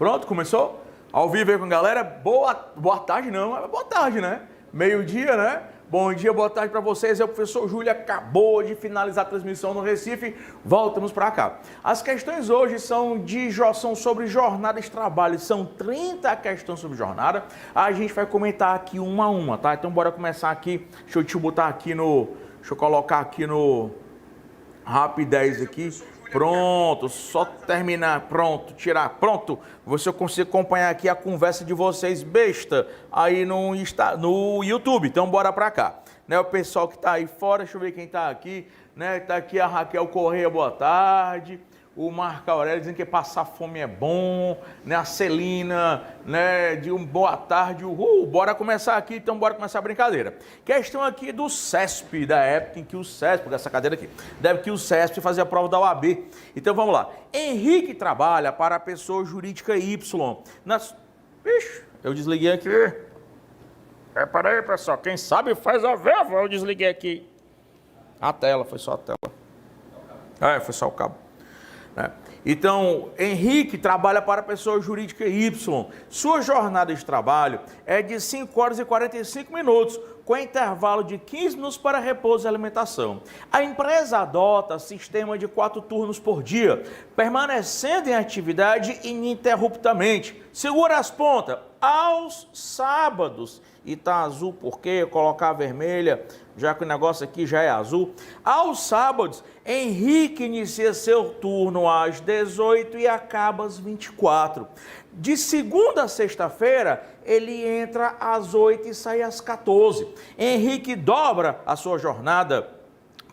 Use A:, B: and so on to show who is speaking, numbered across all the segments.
A: Pronto, começou? Ao vivo aí com a galera. Boa tarde não, é boa tarde, né? Meio-dia, né? Bom dia, boa tarde para vocês. É o professor Júlio, acabou de finalizar a transmissão no Recife. Voltamos para cá. As questões hoje são sobre jornada de trabalho. São 30 questões sobre jornada. A gente vai comentar aqui uma a uma, tá? Então bora começar aqui. Deixa eu te botar aqui no... Deixa eu colocar aqui no... Rapidez aqui. Pronto, só terminar, pronto, tirar, pronto. Você consegue acompanhar aqui a conversa de vocês besta aí no YouTube. Então bora pra cá. Né, o pessoal que tá aí fora, deixa eu ver quem tá aqui, né? Tá aqui a Raquel Correia, boa tarde. O Marco Aurélio dizendo que passar fome é bom, né? A Celina, né? De boa tarde, bora começar aqui, então bora começar a brincadeira. Questão aqui do CESP, da época em que o CESP, dessa cadeira aqui, deve que o CESP fazia a prova da OAB. Então vamos lá. Henrique trabalha para a pessoa jurídica Y. Ixi, eu desliguei aqui. Para aí, pessoal, quem sabe faz a verba. Eu desliguei aqui a tela, foi só a tela. Foi só o cabo. Então, Henrique trabalha para a pessoa jurídica Y. Sua jornada de trabalho é de 5 horas e 45 minutos, com intervalo de 15 minutos para repouso e alimentação. A empresa adota sistema de 4 turnos por dia, permanecendo em atividade ininterruptamente. Segura as pontas aos sábados. E tá azul porque colocar a vermelha, já que o negócio aqui já é azul. Aos sábados, Henrique inicia seu turno às 18 e acaba às 24. De segunda a sexta-feira, ele entra às 8 e sai às 14. Henrique dobra a sua jornada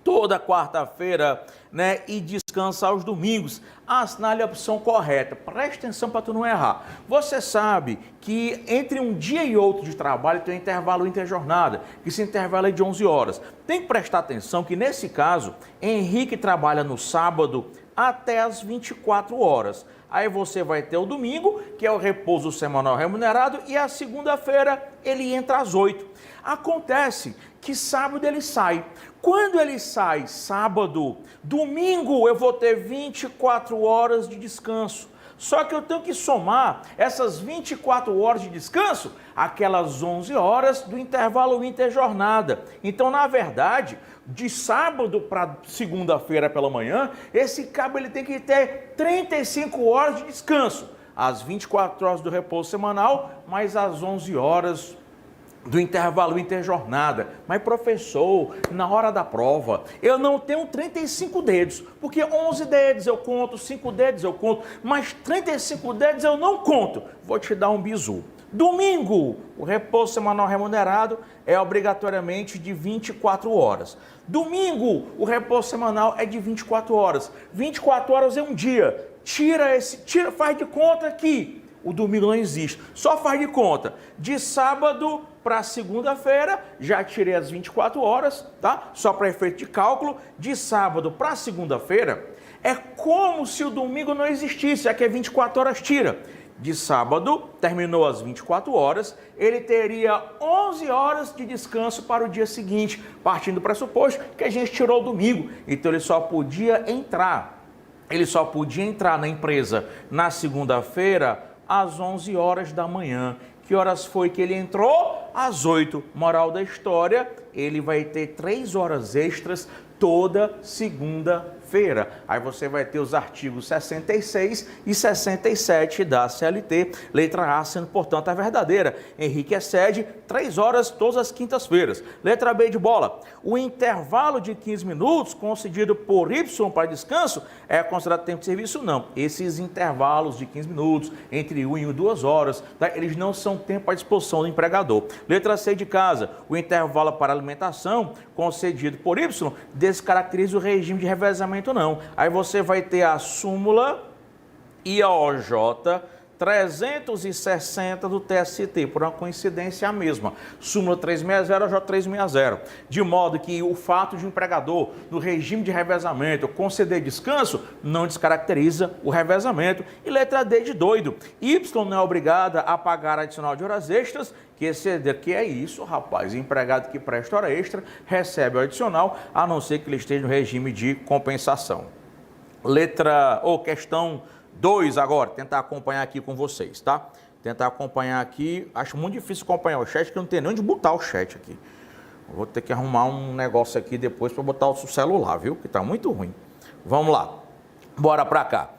A: toda quarta-feira, né, e descansa aos domingos. Assinale a opção correta. Preste atenção para tu não errar. Você sabe que entre um dia e outro de trabalho tem um intervalo interjornada, que esse intervalo é de 11 horas. Tem que prestar atenção que nesse caso, Henrique trabalha no sábado até as 24 horas. Aí você vai ter o domingo, que é o repouso semanal remunerado, e a segunda-feira ele entra às 8. Acontece que sábado ele sai. Quando ele sai sábado, domingo eu vou ter 24 horas de descanso. Só que eu tenho que somar essas 24 horas de descanso, aquelas 11 horas do intervalo interjornada. Então, na verdade, de sábado para segunda-feira pela manhã, esse cabo ele tem que ter 35 horas de descanso. As 24 horas do repouso semanal, mais as 11 horas do intervalo interjornada. Mas professor, na hora da prova, eu não tenho 35 dedos, porque 11 dedos eu conto, 5 dedos eu conto, mas 35 dedos eu não conto. Vou te dar um bizu. Domingo, o repouso semanal remunerado é obrigatoriamente de 24 horas. Domingo, o repouso semanal é de 24 horas. 24 horas é um dia. Faz de conta que o domingo não existe. Só faz de conta. De sábado para segunda-feira, já tirei as 24 horas, tá? Só para efeito de cálculo. De sábado para segunda-feira, é como se o domingo não existisse. Aqui é 24 horas, tira. De sábado, terminou às 24 horas, ele teria 11 horas de descanso para o dia seguinte, partindo do pressuposto que a gente tirou o domingo. Então ele só podia entrar na empresa na segunda-feira às 11 horas da manhã. Que horas foi que ele entrou? Às 8. Moral da história, ele vai ter 3 horas extras toda segunda-feira. Aí você vai ter os artigos 66 e 67 da CLT, letra A sendo, portanto, a verdadeira. Henrique excede 3 horas todas as quintas-feiras. Letra B de bola. O intervalo de 15 minutos concedido por Y para descanso é considerado tempo de serviço? Não. Esses intervalos de 15 minutos, entre 1 e 2 horas, tá? Eles não são tempo à disposição do empregador. Letra C de casa. O intervalo para alimentação concedido por Y descaracteriza o regime de revezamento, não. Aí você vai ter a súmula IOJ 360 do TST, por uma coincidência a mesma. Súmula 360, OJ 360. De modo que o fato de o empregador, no regime de revezamento, conceder descanso, não descaracteriza o revezamento. E letra D de doido. Y não é obrigada a pagar adicional de horas extras, que exceder, que é isso, rapaz. Empregado que presta hora extra recebe o adicional, a não ser que ele esteja no regime de compensação. Questão 2 agora, tentar acompanhar aqui com vocês, tá? Tentar acompanhar aqui, acho muito difícil acompanhar o chat, que eu não tenho nem onde botar o chat aqui. Vou ter que arrumar um negócio aqui depois para botar o celular, viu? Que tá muito ruim. Vamos lá, bora para cá.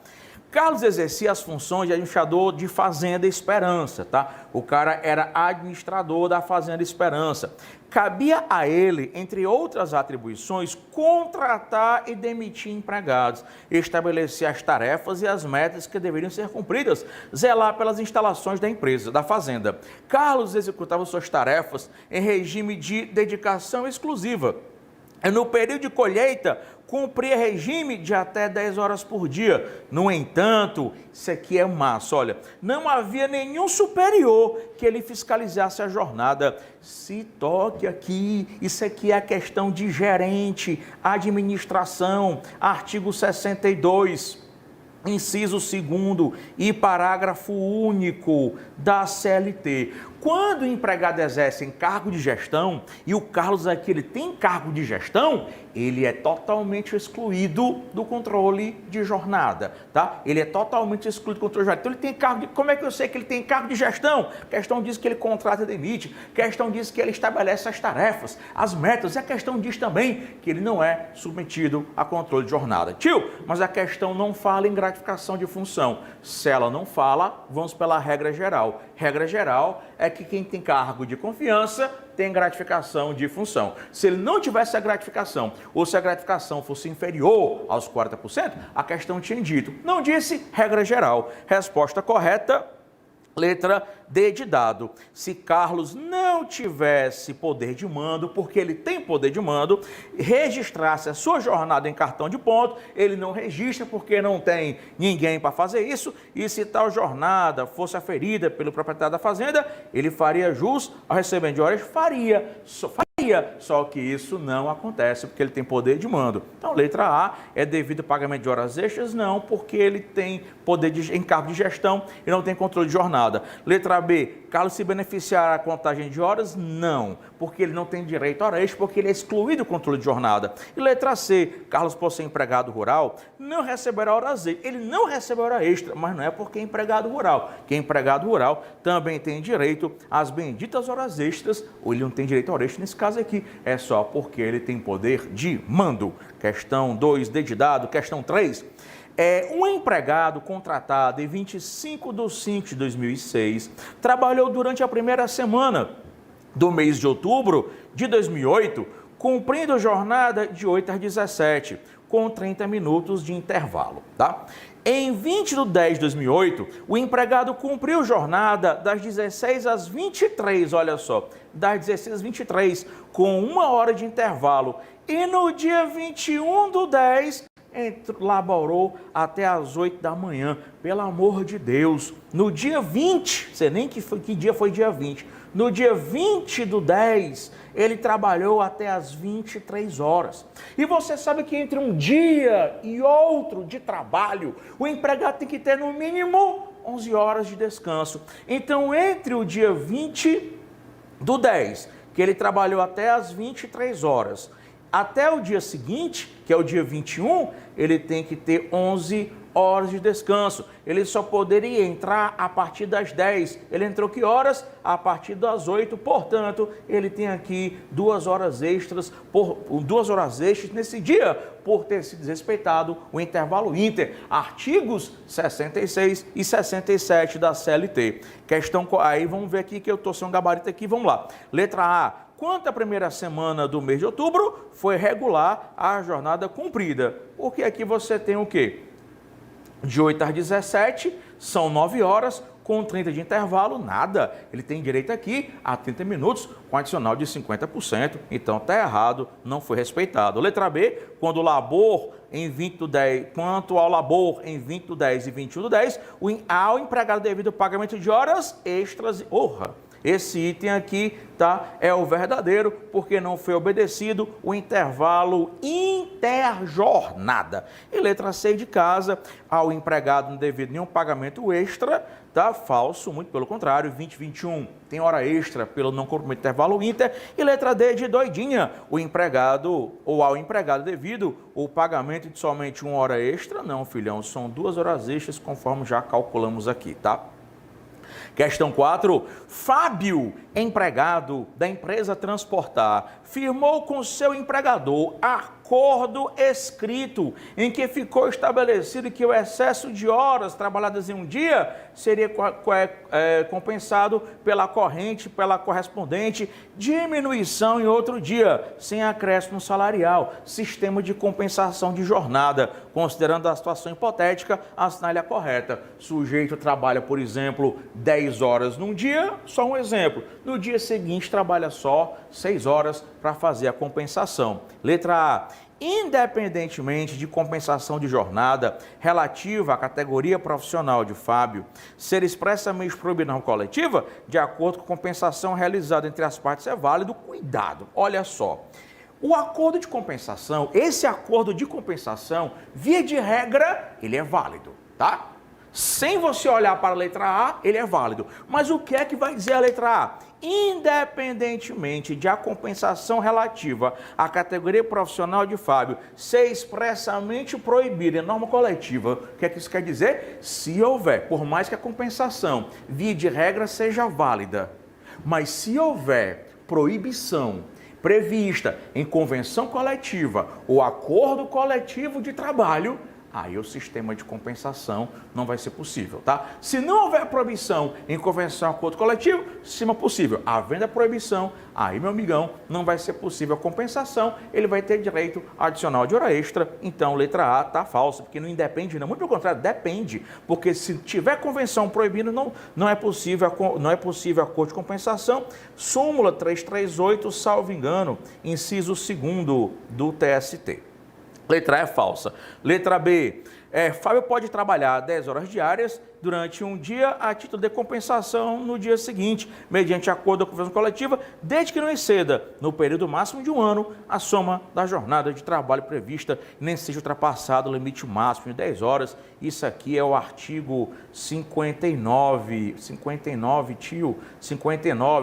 A: Carlos exercia as funções de administrador de Fazenda Esperança, tá? O cara era administrador da Fazenda Esperança. Cabia a ele, entre outras atribuições, contratar e demitir empregados, estabelecer as tarefas e as metas que deveriam ser cumpridas, zelar pelas instalações da empresa, da fazenda. Carlos executava suas tarefas em regime de dedicação exclusiva. No período de colheita, cumpria regime de até 10 horas por dia. No entanto, isso aqui é massa, olha, não havia nenhum superior que ele fiscalizasse a jornada. Se toque aqui, isso aqui é a questão de gerente, administração, artigo 62. Inciso 2º e parágrafo único da CLT. Quando o empregado exerce em cargo de gestão, e o Carlos aqui ele tem cargo de gestão, ele é totalmente excluído do controle de jornada, tá? Ele é totalmente excluído do controle de jornada. Então ele tem cargo de... Como é que eu sei que ele tem cargo de gestão? A questão diz que ele contrata e demite, a questão diz que ele estabelece as tarefas, as metas, e a questão diz também que ele não é submetido a controle de jornada. Tio, mas a questão não fala em gratificação de função. Se ela não fala, vamos pela regra geral. Regra geral é que quem tem cargo de confiança tem gratificação de função. Se ele não tivesse a gratificação, ou se a gratificação fosse inferior aos 40%, a questão tinha dito. Não disse, regra geral. Resposta correta, letra D de dado. Se Carlos não tivesse poder de mando, porque ele tem poder de mando, registrasse a sua jornada em cartão de ponto, ele não registra porque não tem ninguém para fazer isso, e se tal jornada fosse aferida pelo proprietário da fazenda, ele faria jus ao recebimento de horas? Faria, só que isso não acontece porque ele tem poder de mando. Então, letra A é devido ao pagamento de horas extras? Não, porque ele tem poder de encargo de gestão e não tem controle de jornada. Letra B, Carlos se beneficiará da contagem de horas? Não, porque ele não tem direito a hora extra, porque ele é excluído do controle de jornada. E letra C, Carlos, por ser empregado rural, não receberá horas extras. Ele não recebe hora extra, mas não é porque é empregado rural. Quem é empregado rural também tem direito às benditas horas extras, ou ele não tem direito a hora extra nesse caso aqui, é só porque ele tem poder de mando. Questão 2, D de dado. Questão 3. Um empregado contratado em 25 de 5 de 2006 trabalhou durante a primeira semana do mês de outubro de 2008, cumprindo jornada de 8 às 17, com 30 minutos de intervalo, tá? Em 20 de 10 de 2008, o empregado cumpriu jornada das 16 às 23, olha só, das 16 às 23, com 1 hora de intervalo. E no dia 21 do 10, laborou até às 8 da manhã, pelo amor de Deus. No dia 20, sei nem que dia foi dia 20, no dia 20 do 10, ele trabalhou até às 23 horas. E você sabe que entre um dia e outro de trabalho, o empregado tem que ter no mínimo 11 horas de descanso. Então, entre o dia 20 do 10, que ele trabalhou até às 23 horas, até o dia seguinte, que é o dia 21, ele tem que ter 11 horas de descanso. Ele só poderia entrar a partir das 10. Ele entrou que horas? A partir das 8. Portanto, ele tem aqui 2 horas extras, 2 horas extras nesse dia, por ter se desrespeitado o intervalo inter. Artigos 66 e 67 da CLT. Questão, aí vamos ver aqui que eu estou sem um gabarito aqui, vamos lá. Letra A. Quanto à primeira semana do mês de outubro, foi regular a jornada cumprida. Porque aqui você tem o quê? De 8 às 17, são 9 horas, com 30 de intervalo, nada. Ele tem direito aqui a 30 minutos, com adicional de 50%. Então, está errado, não foi respeitado. Letra B, quando o labor em 20 do 10, quanto ao labor em 20 do 10 e 21 do 10, ao empregado devido ao pagamento de horas extras. Esse item aqui, tá, é o verdadeiro, porque não foi obedecido o intervalo interjornada. E letra C de casa, ao empregado não devido nenhum pagamento extra, tá? Falso, muito pelo contrário. 2021 tem hora extra pelo não cumprimento do intervalo inter. E letra D de doidinha, o empregado ou ao empregado devido o pagamento de somente uma hora extra. Não, filhão, são 2 horas extras conforme já calculamos aqui, tá? Questão 4. Fábio, empregado da empresa Transportar, firmou com seu empregador acordo escrito em que ficou estabelecido que o excesso de horas trabalhadas em um dia seria compensado pela correspondente diminuição em outro dia, sem acréscimo salarial, sistema de compensação de jornada. Considerando a situação hipotética, assinale a correta. Sujeito trabalha, por exemplo, 10 horas num dia, só um exemplo. No dia seguinte, trabalha só 6 horas para fazer a compensação. Letra A. Independentemente de compensação de jornada relativa à categoria profissional de Fábio ser expressamente proibida na coletiva, de acordo com a compensação realizada entre as partes é válido. Cuidado, olha só. O acordo de compensação, esse acordo de compensação, via de regra, ele é válido, tá? Sem você olhar para a letra A, ele é válido. Mas o que é que vai dizer a letra A? Independentemente de a compensação relativa à categoria profissional de Fábio ser expressamente proibida em norma coletiva, o que é que isso quer dizer? Se houver, por mais que a compensação, via de regra, seja válida, mas se houver proibição prevista em convenção coletiva ou acordo coletivo de trabalho, aí o sistema de compensação não vai ser possível, tá? Se não houver proibição em convenção, acordo coletivo, sistema possível. Havendo a proibição, aí, meu amigão, não vai ser possível a compensação, ele vai ter direito adicional de hora extra. Então, letra A tá falsa, porque não independe, não. Muito pelo contrário, depende, porque se tiver convenção proibindo, não é possível acordo de compensação. Súmula 338, salvo engano, inciso 2º do TST. Letra A é falsa. Letra B. Fábio pode trabalhar 10 horas diárias durante um dia a título de compensação no dia seguinte, mediante acordo da convenção coletiva, desde que não exceda, no período máximo de um ano, a soma da jornada de trabalho prevista, nem seja ultrapassado o limite máximo de 10 horas. Isso aqui é o artigo 59,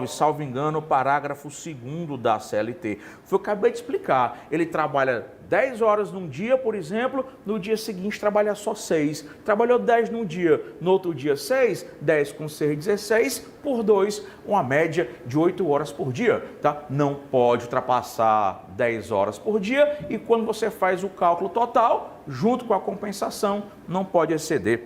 A: salvo engano, parágrafo 2º da CLT. Foi o que eu acabei de explicar. Ele trabalha 10 horas num dia, por exemplo, no dia seguinte trabalha só 6. Trabalhou 10 num dia, no outro dia 6, 10 com 6, 16, por 2, uma média de 8 horas por dia, tá? Não pode ultrapassar 10 horas por dia e quando você faz o cálculo total, junto com a compensação, não pode exceder,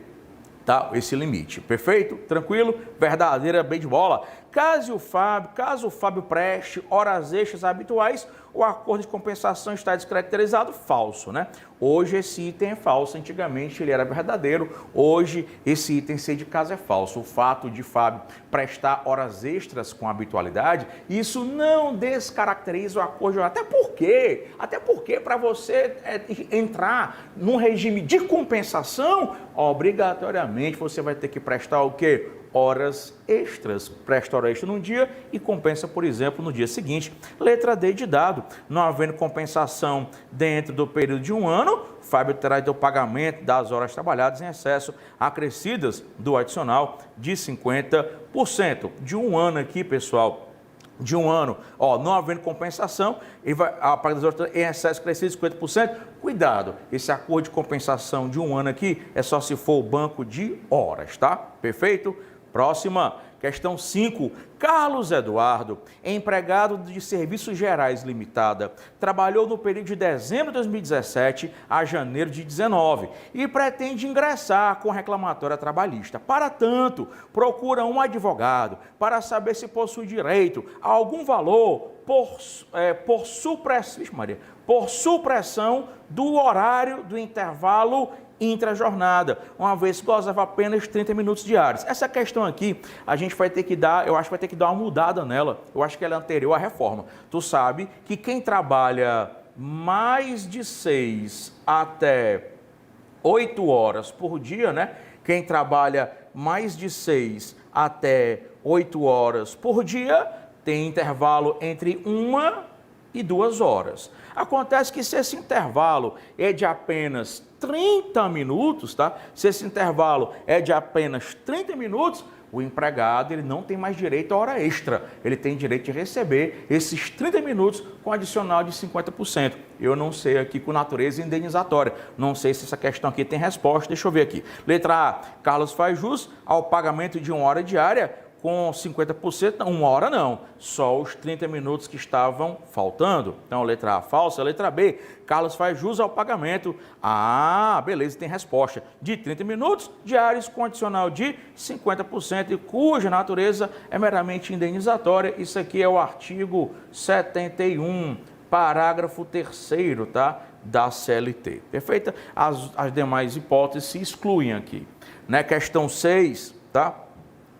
A: tá, esse limite. Perfeito? Tranquilo? Verdadeira, bem de bola. Caso o Fábio preste horas extras habituais, o acordo de compensação está descaracterizado, falso, né? Hoje esse item é falso, antigamente ele era verdadeiro, hoje esse item C de caso é falso. O fato de Fábio prestar horas extras com habitualidade, isso não descaracteriza o acordo, até porque para você entrar num regime de compensação, obrigatoriamente você vai ter que prestar o quê? Horas extras. Presta hora extra num dia e compensa, por exemplo, no dia seguinte. Letra D de dado. Não havendo compensação dentro do período de um ano, Fábio terá de ter o pagamento das horas trabalhadas em excesso acrescidas do adicional de 50%. De um ano aqui, pessoal, de um ano, não havendo compensação, ele vai pagar das horas em excesso crescido de 50%. Cuidado, esse acordo de compensação de um ano aqui é só se for o banco de horas, tá? Perfeito? Próxima, questão 5. Carlos Eduardo, empregado de Serviços Gerais Limitada, trabalhou no período de dezembro de 2017 a janeiro de 2019 e pretende ingressar com reclamatória trabalhista. Para tanto, procura um advogado para saber se possui direito a algum valor por supressão do horário do intervalo intrajornada, uma vez que gozava apenas 30 minutos diários. Essa questão aqui, a gente vai ter que dar, eu acho que vai ter que dar uma mudada nela. Eu acho que ela é anterior à reforma. Tu sabe que quem trabalha mais de 6 até 8 horas por dia, né? Quem trabalha mais de 6 até 8 horas por dia, tem intervalo entre uma e 2 horas. Acontece que se esse intervalo é de apenas 30 minutos, tá? Se esse intervalo é de apenas 30 minutos, o empregado ele não tem mais direito à hora extra. Ele tem direito de receber esses 30 minutos com adicional de 50%. Eu não sei aqui com natureza indenizatória. Não sei se essa questão aqui tem resposta. Deixa eu ver aqui. Letra A, Carlos faz jus ao pagamento de 1 hora diária com 50%, não, 1 hora não, só os 30 minutos que estavam faltando. Então, letra A falsa, letra B, Carlos faz jus ao pagamento. Ah, beleza, tem resposta. De 30 minutos diários com adicional de 50% e cuja natureza é meramente indenizatória. Isso aqui é o artigo 71, parágrafo 3º, tá? Da CLT. Perfeita? As demais hipóteses se excluem aqui. Né? Questão 6, tá?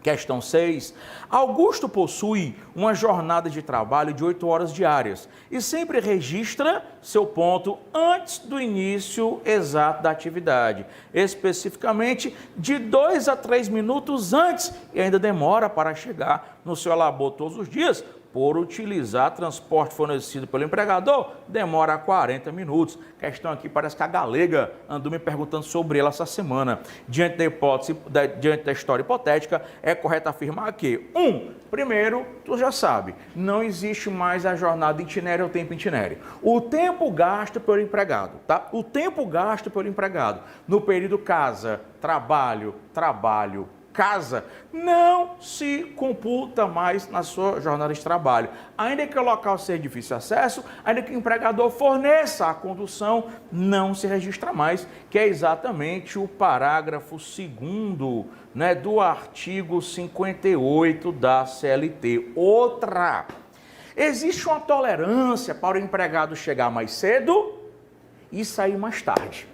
A: Questão 6. Augusto possui uma jornada de trabalho de 8 horas diárias e sempre registra seu ponto antes do início exato da atividade, especificamente de 2 a 3 minutos antes, e ainda demora para chegar no seu labor todos os dias. Por utilizar transporte fornecido pelo empregador, demora 40 minutos. Questão aqui, parece que a Galega andou me perguntando sobre ela essa semana. Diante da hipótese, diante da história hipotética, é correto afirmar que, primeiro, tu já sabe, não existe mais a jornada itinéria ou tempo itinério. O tempo gasto pelo empregado, tá? O tempo gasto pelo empregado no período casa, trabalho, casa, não se computa mais na sua jornada de trabalho. Ainda que o local seja de difícil acesso, ainda que o empregador forneça a condução, não se registra mais, que é exatamente o parágrafo 2º, né, do artigo 58 da CLT. Outra, existe uma tolerância para o empregado chegar mais cedo e sair mais tarde.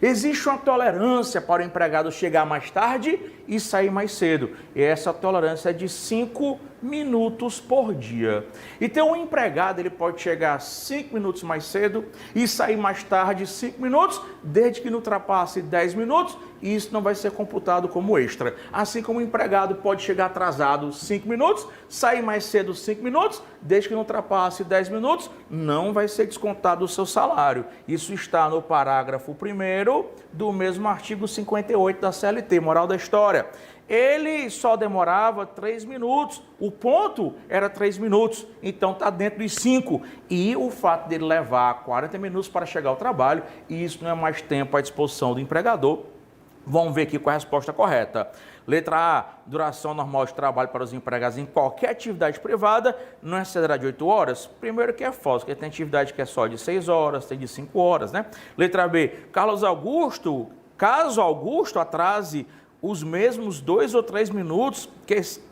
A: Existe uma tolerância para o empregado chegar mais tarde e sair mais cedo. E essa tolerância é de 5 minutos por dia. Então, o empregado ele pode chegar 5 minutos mais cedo e sair mais tarde 5 minutos, desde que não ultrapasse 10 minutos, e isso não vai ser computado como extra. Assim como o empregado pode chegar atrasado 5 minutos, sair mais cedo 5 minutos, desde que não ultrapasse 10 minutos, não vai ser descontado o seu salário. Isso está no parágrafo 1º do mesmo artigo 58 da CLT. Moral da história. Ele só demorava 3 minutos, o ponto era 3 minutos, então está dentro dos 5. E o fato dele levar 40 minutos para chegar ao trabalho, isso não é mais tempo à disposição do empregador. Vamos ver aqui qual é a resposta correta. Letra A, duração normal de trabalho para os empregados em qualquer atividade privada não excederá de 8 horas. Primeiro que é falso, porque tem atividade que é só de 6 horas, tem de 5 horas, né? Letra B, caso Augusto atrase os mesmos 2 ou 3 minutos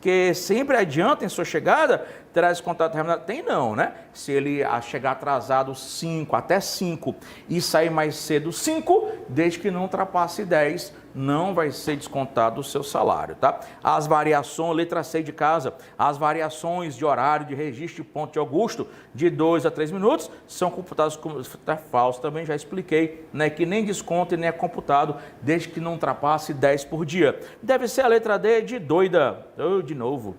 A: que sempre adianta em sua chegada, terá esse contato terminado? Tem não, né? Se ele chegar atrasado 5, até 5 e sair mais cedo 5, desde que não ultrapasse 10, não vai ser descontado o seu salário, tá? As variações, letra C de casa, as variações de horário de registro de ponto de Augusto de 2 a 3 minutos são computadas como é falso, também já expliquei, né? Que nem desconto e nem é computado desde que não ultrapasse 10 por dia. Deve ser a letra D de doida. De novo.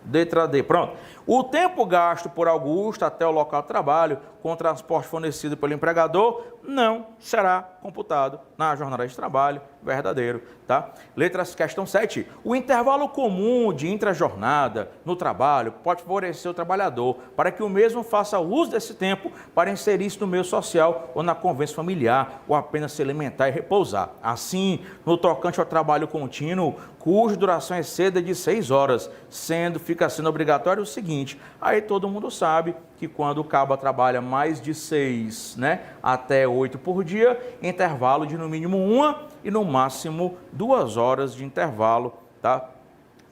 A: Letra D, pronto. O tempo gasto por Augusto até o local de trabalho com o transporte fornecido pelo empregador não será computado na jornada de trabalho verdadeiro, tá? Questão 7. O intervalo comum de intrajornada no trabalho pode favorecer o trabalhador para que o mesmo faça uso desse tempo para inserir-se no meio social ou na convivência familiar ou apenas se alimentar e repousar. Assim, no tocante ao trabalho contínuo, cuja duração exceda de 6 horas, fica sendo obrigatório o seguinte, aí todo mundo sabe que quando o cabo trabalha mais de 6, né, até 8 por dia, intervalo de no mínimo 1 e no máximo 2 horas de intervalo, tá?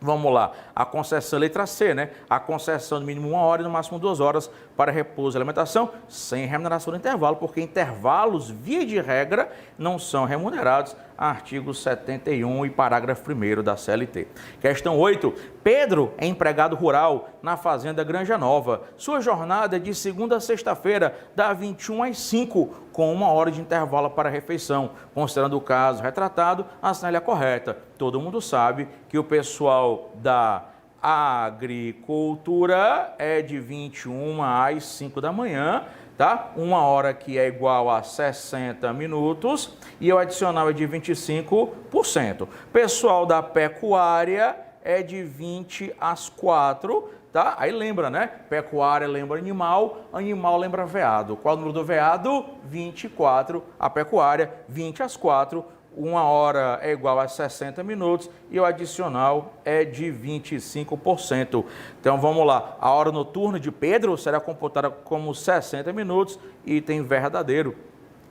A: Vamos lá, a concessão, letra C, né? A concessão de mínimo 1 hora e no máximo 2 horas para repouso e alimentação, sem remuneração do intervalo, porque intervalos, via de regra, não são remunerados. Artigo 71 e parágrafo 1º da CLT. Questão 8. Pedro é empregado rural na fazenda Granja Nova. Sua jornada é de segunda a sexta-feira, da 21 às 5, com 1 hora de intervalo para refeição. Considerando o caso retratado, assinale a correta. Todo mundo sabe que o pessoal da A agricultura é de 21 às 5 da manhã, tá? 1 hora que é igual a 60 minutos e o adicional é de 25%. Pessoal da pecuária é de 20 às 4, tá? Aí lembra, né? Pecuária lembra animal, animal lembra veado. Qual é o número do veado? 24. A pecuária, 20 às 4. 1 hora é igual a 60 minutos e o adicional é de 25%. Então vamos lá, a hora noturna de Pedro será computada como 60 minutos, item verdadeiro.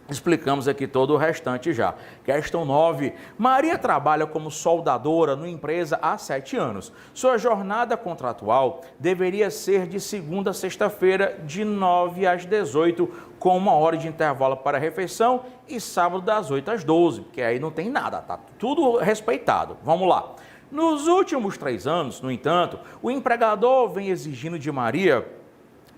A: Explicamos aqui todo o restante já. Questão 9. Maria trabalha como soldadora numa empresa há 7 anos. Sua jornada contratual deveria ser de segunda a sexta-feira, de 9 às 18, com 1 hora de intervalo para refeição e sábado das 8 às 12, porque aí não tem nada, tá tudo respeitado. Vamos lá. Nos últimos 3 anos, no entanto, o empregador vem exigindo de Maria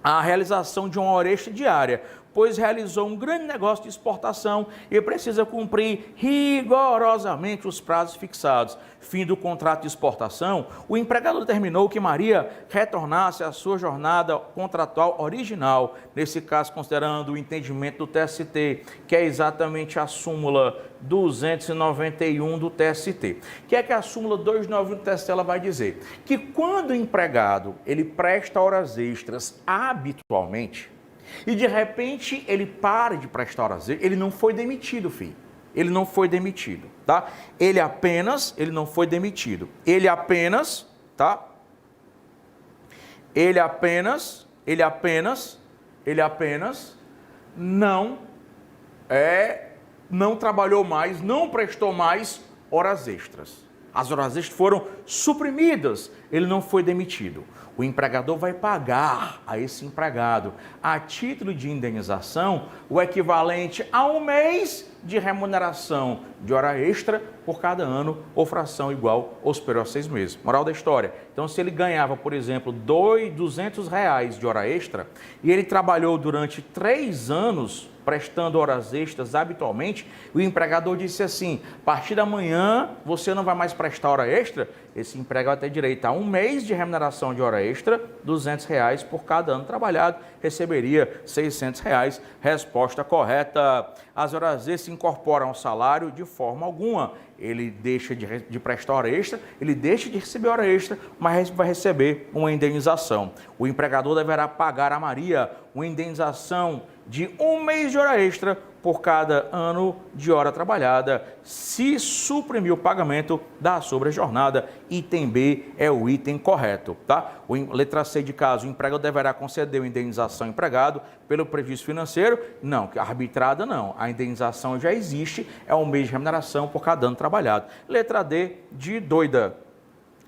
A: a realização de uma hora extra diária, pois realizou um grande negócio de exportação e precisa cumprir rigorosamente os prazos fixados. Fim do contrato de exportação, o empregador determinou que Maria retornasse à sua jornada contratual original, nesse caso considerando o entendimento do TST, que é exatamente a súmula 291 do TST. O que é que a súmula 291 do TST ela vai dizer? Que quando o empregado ele presta horas extras habitualmente, e de repente ele para de prestar horas extras, ele não foi demitido, filho. Ele não foi demitido, tá? Ele não foi demitido. Ele apenas, tá? Ele apenas não trabalhou mais, não prestou mais horas extras. As horas extras foram suprimidas, ele não foi demitido. O empregador vai pagar a esse empregado, a título de indenização, o equivalente a 1 mês de remuneração de hora extra por cada ano ou fração igual ou superior a 6 meses. Moral da história. Então, se ele ganhava, por exemplo, R$200 de hora extra e ele trabalhou durante 3 anos prestando horas extras habitualmente, o empregador disse assim: a partir da manhã você não vai mais prestar hora extra, esse empregado vai ter direito a 1 mês de remuneração de hora extra, R$200 por cada ano trabalhado, receberia R$600. Resposta correta. As horas extras se incorporam ao salário de forma alguma. Ele deixa de prestar hora extra, ele deixa de receber hora extra, mas vai receber uma indenização. O empregador deverá pagar a Maria uma indenização de 1 mês de hora extra por cada ano de hora trabalhada, se suprimir o pagamento da sobrejornada. Item B é o item correto, tá? Letra C de caso, o empregador deverá conceder uma indenização ao empregado pelo prejuízo financeiro. Não, arbitrada não, a indenização já existe, é 1 mês de remuneração por cada ano trabalhado. Letra D de doida.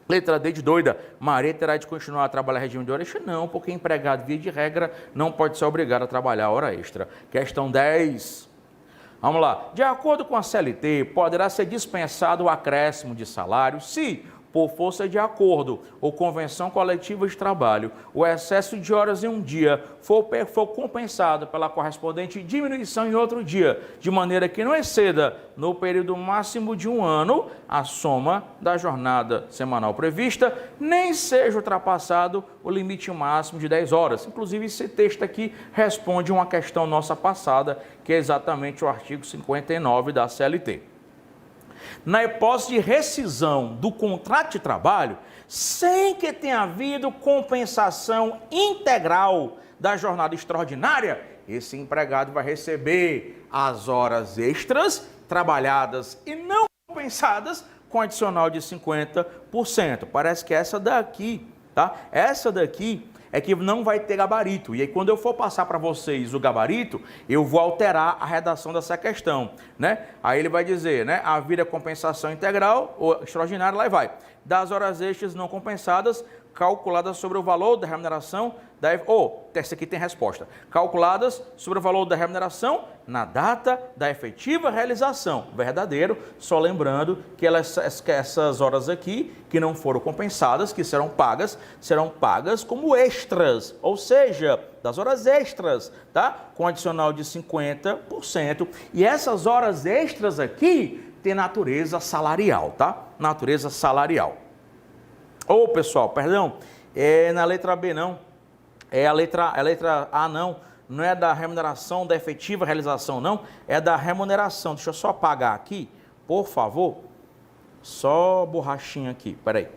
A: Letra D de doida, Maria terá de continuar a trabalhar regime de hora extra? Não, porque empregado, via de regra, não pode ser obrigado a trabalhar hora extra. Questão 10. Vamos lá. De acordo com a CLT, poderá ser dispensado o acréscimo de salário se, por força de acordo ou convenção coletiva de trabalho, o excesso de horas em um dia for compensado pela correspondente diminuição em outro dia, de maneira que não exceda, no período máximo de 1 ano, a soma da jornada semanal prevista, nem seja ultrapassado o limite máximo de 10 horas. Inclusive, esse texto aqui responde uma questão nossa passada, que é exatamente o artigo 59 da CLT. Na hipótese de rescisão do contrato de trabalho, sem que tenha havido compensação integral da jornada extraordinária, esse empregado vai receber as horas extras trabalhadas e não compensadas com adicional de 50%. Parece que essa daqui, tá? Essa daqui é que não vai ter gabarito. E aí, quando eu for passar para vocês o gabarito, eu vou alterar a redação dessa questão, né? Aí ele vai dizer, né? Havia compensação integral ou extraordinária, lá e vai. Das horas extras não compensadas, calculadas sobre o valor da remuneração da... essa aqui tem resposta. Calculadas sobre o valor da remuneração na data da efetiva realização. Verdadeiro, só lembrando que essas horas aqui, que não foram compensadas, que serão pagas como extras, ou seja, das horas extras, tá? Com adicional de 50%. E essas horas extras aqui têm natureza salarial, tá? Natureza salarial.
B: Ô, pessoal, perdão, é na letra B não, é a letra A não, não é da remuneração da efetiva realização não, é da remuneração. Deixa eu só apagar aqui, por favor, só borrachinha aqui, peraí.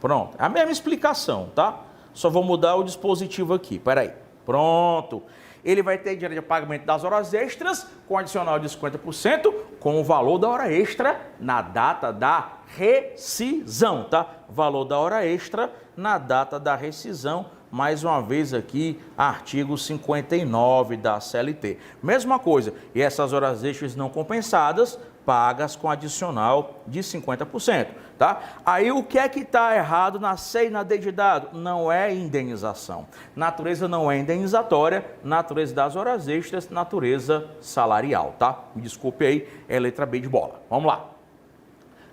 B: Pronto, é a mesma explicação, tá? Só vou mudar o dispositivo aqui, peraí. Pronto. Ele vai ter direito de pagamento das horas extras, com adicional de 50%, com o valor da hora extra na data da rescisão, tá? Valor da hora extra na data da rescisão, mais uma vez aqui, artigo 59 da CLT. Mesma coisa, e essas horas extras não compensadas, pagas com adicional de 50%, tá? Aí o que é que está errado na C e na D de dado? Não é indenização. Natureza não é indenizatória, natureza das horas extras, natureza salarial, tá? Me desculpe aí, é letra B de bola. Vamos lá.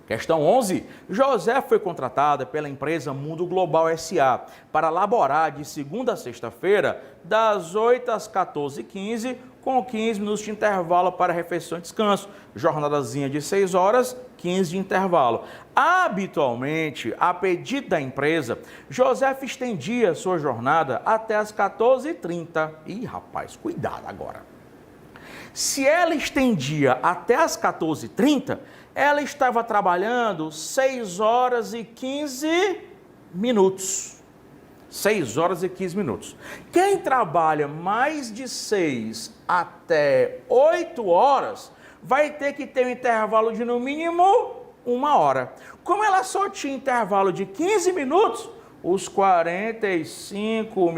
B: Questão 11. José foi contratada pela empresa Mundo Global S.A. para laborar de segunda a sexta-feira, das 8 às 14h15, com 15 minutos de intervalo para refeição e descanso. Jornadazinha de 6 horas, 15 de intervalo. Habitualmente, a pedido da empresa, José estendia sua jornada até as 14h30. Ih, rapaz, cuidado agora. Se ela estendia até as 14h30, ela estava trabalhando 6 horas e 15 minutos. 6 horas e 15 minutos. Quem trabalha mais de 6 até 8 horas vai ter que ter um intervalo de no mínimo 1 hora. Como ela só tinha intervalo de 15 minutos, os 45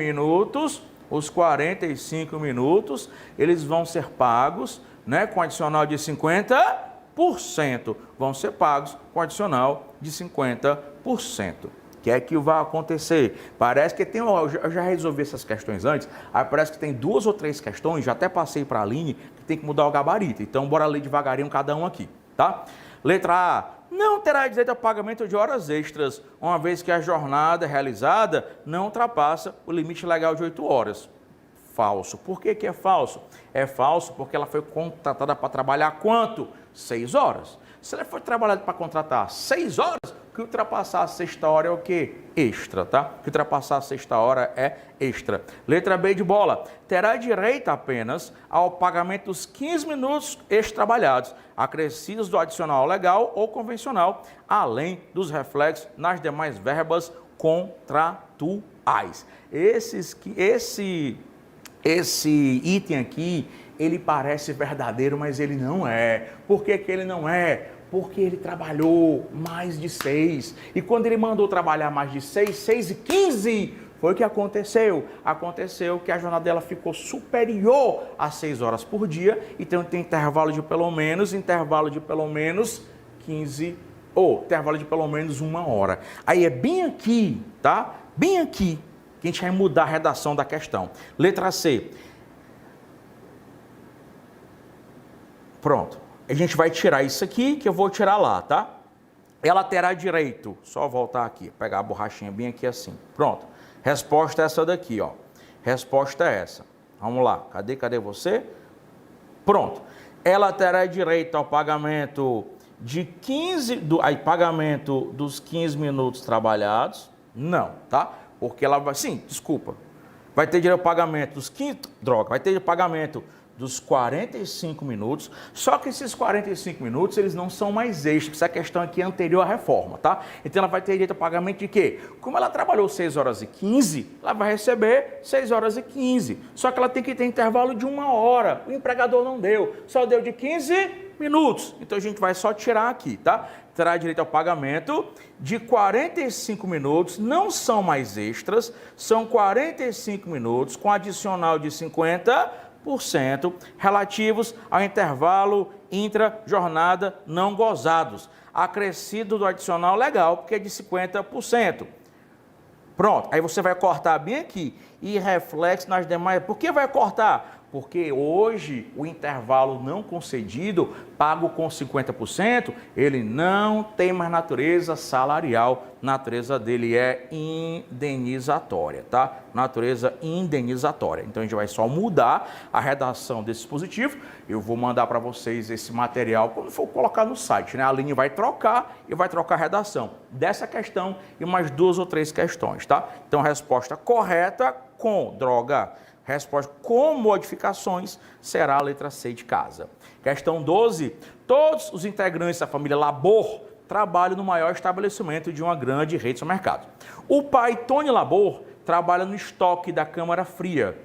B: minutos, eles vão ser pagos, né, com adicional de 50%. Vão ser pagos com adicional de 50%. O que é que vai acontecer? Parece que tem, eu já resolvi essas questões antes, aí parece que tem 2 ou 3 questões, já até passei para a Aline, que tem que mudar o gabarito. Então, bora ler devagarinho cada um aqui, tá? Letra A. Não terá direito ao pagamento de horas extras, uma vez que a jornada realizada não ultrapassa o limite legal de 8 horas. Falso. Por que que é falso? É falso porque ela foi contratada para trabalhar quanto? 6 horas. Se ela foi trabalhada para contratar 6 horas, o que ultrapassar a sexta hora é o quê? Extra, tá? O que ultrapassar a sexta hora é extra. Letra B de bola. Terá direito apenas ao pagamento dos 15 minutos extra-trabalhados, acrescidos do adicional legal ou convencional, além dos reflexos nas demais verbas contratuais. Esse item aqui, ele parece verdadeiro, mas ele não é. Por que que ele não é? Porque ele trabalhou mais de 6. E quando ele mandou trabalhar mais de 6, 6 e 15, foi o que aconteceu. Aconteceu que a jornada dela ficou superior a 6 horas por dia. Então tem intervalo de pelo menos 15, ou intervalo de pelo menos 1 hora. Aí é bem aqui, tá? Bem aqui que a gente vai mudar a redação da questão. Letra C. Pronto. A gente vai tirar isso aqui, que eu vou tirar lá, tá? Ela terá direito, só voltar aqui, pegar a borrachinha bem aqui assim. Pronto. Resposta é essa daqui, ó. Resposta é essa. Vamos lá. Cadê você? Pronto. Ela terá direito ao pagamento de 15, pagamento dos 15 minutos trabalhados? Não, tá? Porque ela vai, sim, desculpa. Vai ter direito ao pagamento dos 15, vai ter pagamento dos 45 minutos, só que esses 45 minutos, eles não são mais extras, essa questão aqui é anterior à reforma, tá? Então ela vai ter direito ao pagamento de quê? Como ela trabalhou 6 horas e 15, ela vai receber 6 horas e 15, só que ela tem que ter intervalo de 1 hora, o empregador não deu, só deu de 15 minutos, então a gente vai só tirar aqui, tá? Terá direito ao pagamento de 45 minutos, não são mais extras, são 45 minutos com adicional de 50%, relativos ao intervalo intra-jornada não gozados, acrescido do adicional legal, porque é de 50%. Pronto, aí você vai cortar bem aqui e reflexo nas demais. Por que vai cortar? Porque hoje o intervalo não concedido, pago com 50%, ele não tem mais natureza salarial, natureza dele é indenizatória, tá? Natureza indenizatória. Então a gente vai só mudar a redação desse dispositivo. Eu vou mandar para vocês esse material quando for colocar no site, né? A Aline vai trocar e vai trocar a redação dessa questão e mais 2 ou 3 questões, tá? Então resposta correta com droga. Resposta com modificações será a letra C de casa. Questão 12. Todos os integrantes da família Labor trabalham no maior estabelecimento de uma grande rede de supermercados. O pai, Tony Labor, trabalha no estoque da Câmara Fria.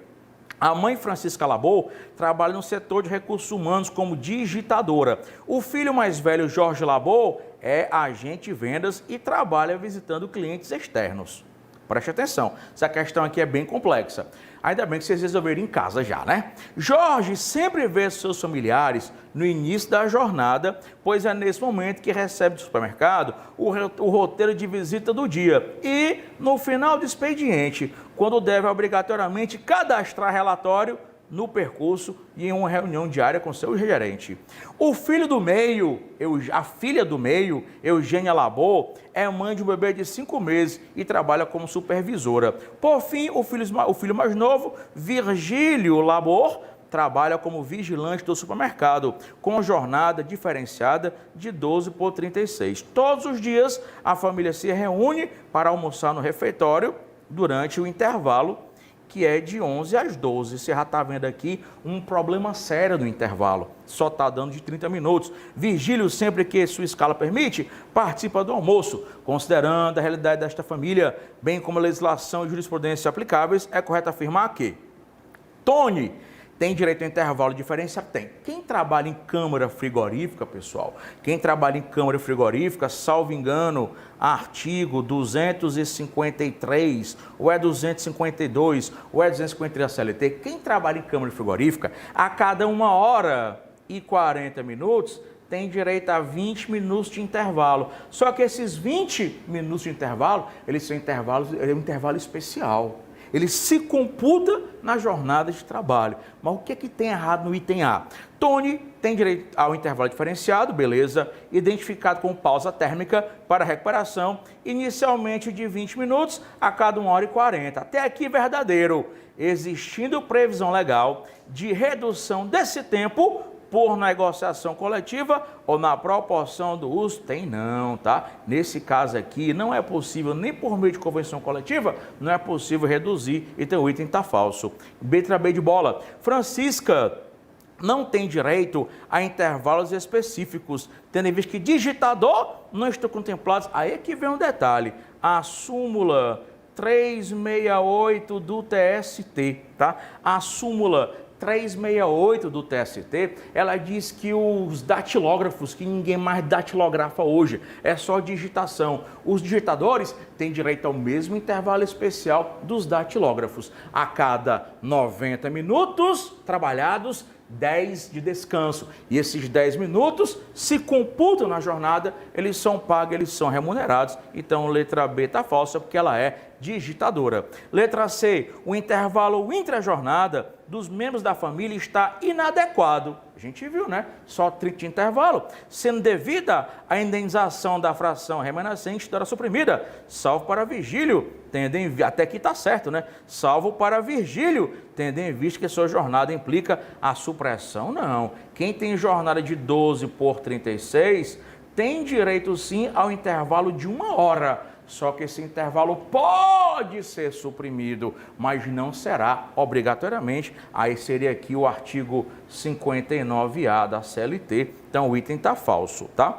B: A mãe, Francisca Labor, trabalha no setor de recursos humanos como digitadora. O filho mais velho, Jorge Labor, é agente de vendas e trabalha visitando clientes externos. Preste atenção, essa questão aqui é bem complexa. Ainda bem que vocês resolveram em casa já, né? Jorge sempre vê seus familiares no início da jornada, pois é nesse momento que recebe do supermercado o roteiro de visita do dia e no final do expediente, quando deve obrigatoriamente cadastrar relatório no percurso e em uma reunião diária com seu gerente. O filho do meio, a filha do meio, Eugênia Labor, é mãe de um bebê de 5 meses e trabalha como supervisora. Por fim, o filho mais novo, Virgílio Labor, trabalha como vigilante do supermercado, com jornada diferenciada de 12 por 36. Todos os dias, a família se reúne para almoçar no refeitório durante o intervalo, que é de 11 às 12. Você já está vendo aqui um problema sério no intervalo. Só está dando de 30 minutos. Virgílio, sempre que sua escala permite, participa do almoço. Considerando a realidade desta família, bem como a legislação e jurisprudência aplicáveis, é correto afirmar que Tony tem direito a intervalo diferenciado? Tem. Quem trabalha em câmara frigorífica, pessoal, quem trabalha em câmara frigorífica, salvo engano, artigo 253, ou é 252, ou é 253 da CLT, quem trabalha em câmara frigorífica, a cada 1 hora e 40 minutos, tem direito a 20 minutos de intervalo. Só que esses 20 minutos de intervalo, eles são um intervalo especial. Ele se computa na jornada de trabalho. Mas o que é que tem errado no item A? Tony tem direito ao intervalo diferenciado, beleza, identificado com pausa térmica para recuperação, inicialmente de 20 minutos a cada 1 hora e 40. Até aqui verdadeiro, existindo previsão legal de redução desse tempo por negociação coletiva ou na proporção do uso? Tem não, tá? Nesse caso aqui, não é possível, nem por meio de convenção coletiva, não é possível reduzir, então o item está falso. Letra B de bola. Francisca não tem direito a intervalos específicos, tendo em vista que digitador não estão contemplados. Aí é que vem um detalhe. A súmula 368 do TST, tá? A súmula 368 do TST, ela diz que os datilógrafos, que ninguém mais datilografa hoje, é só digitação. Os digitadores têm direito ao mesmo intervalo especial dos datilógrafos. A cada 90 minutos trabalhados, 10 de descanso. E esses 10 minutos se computam na jornada, eles são pagos, eles são remunerados. Então, letra B está falsa porque ela é digitadora. Letra C, o intervalo intra-jornada dos membros da família está inadequado. A gente viu, né? Só 30 de intervalo, sendo devida a indenização da fração remanescente da hora suprimida, salvo para Virgílio, tendo em vista, até aqui está certo, né? Salvo para Virgílio, tendo em vista que sua jornada implica a supressão, não. Quem tem jornada de 12 por 36 tem direito sim ao intervalo de 1 hora. Só que esse intervalo pode ser suprimido, mas não será obrigatoriamente. Aí seria aqui o artigo 59A da CLT. Então o item está falso, tá?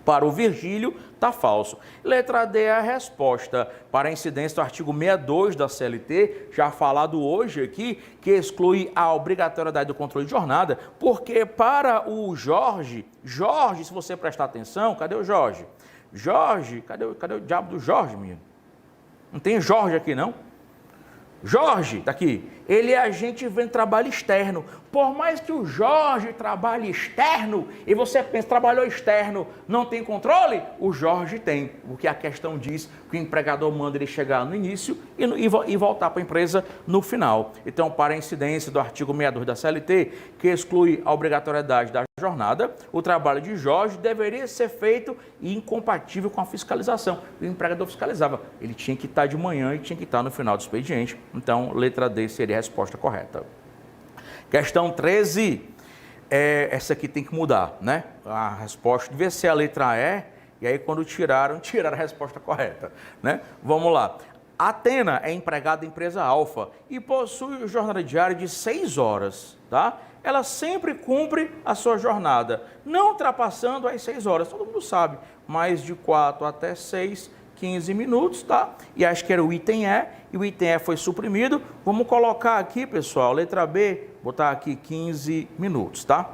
B: Para o Virgílio, está falso. Letra D é a resposta para a incidência do artigo 62 da CLT, já falado hoje aqui, que exclui a obrigatoriedade do controle de jornada, porque para o Jorge, se você prestar atenção, cadê o Jorge? Jorge, cadê o diabo do Jorge, menino? Não tem Jorge aqui, não? Jorge, tá aqui. ele é agente de trabalho externo. Por mais que o Jorge trabalhe externo, e você pensa, trabalhou externo, não tem controle? O Jorge tem, porque a questão diz que o empregador manda ele chegar no início e voltar para a empresa no final. Então, para a incidência do artigo 62 da CLT, que exclui a obrigatoriedade da jornada, o trabalho de Jorge deveria ser feito e incompatível com a fiscalização. O empregador fiscalizava, ele tinha que estar de manhã e tinha que estar no final do expediente. Então, letra D seria a resposta correta. Questão 13, essa aqui tem que mudar, né? A resposta devia ser a letra E, e aí quando tiraram a resposta correta, né? Vamos lá. Atena é empregada da empresa Alfa e possui jornada diária de 6 horas, tá? Ela sempre cumpre a sua jornada, não ultrapassando as 6 horas, todo mundo sabe, mais de 4 até 6, 15 minutos, tá? E acho que era o item E, e o item E foi suprimido. Vamos colocar aqui, pessoal, letra B, botar aqui 15 minutos, tá?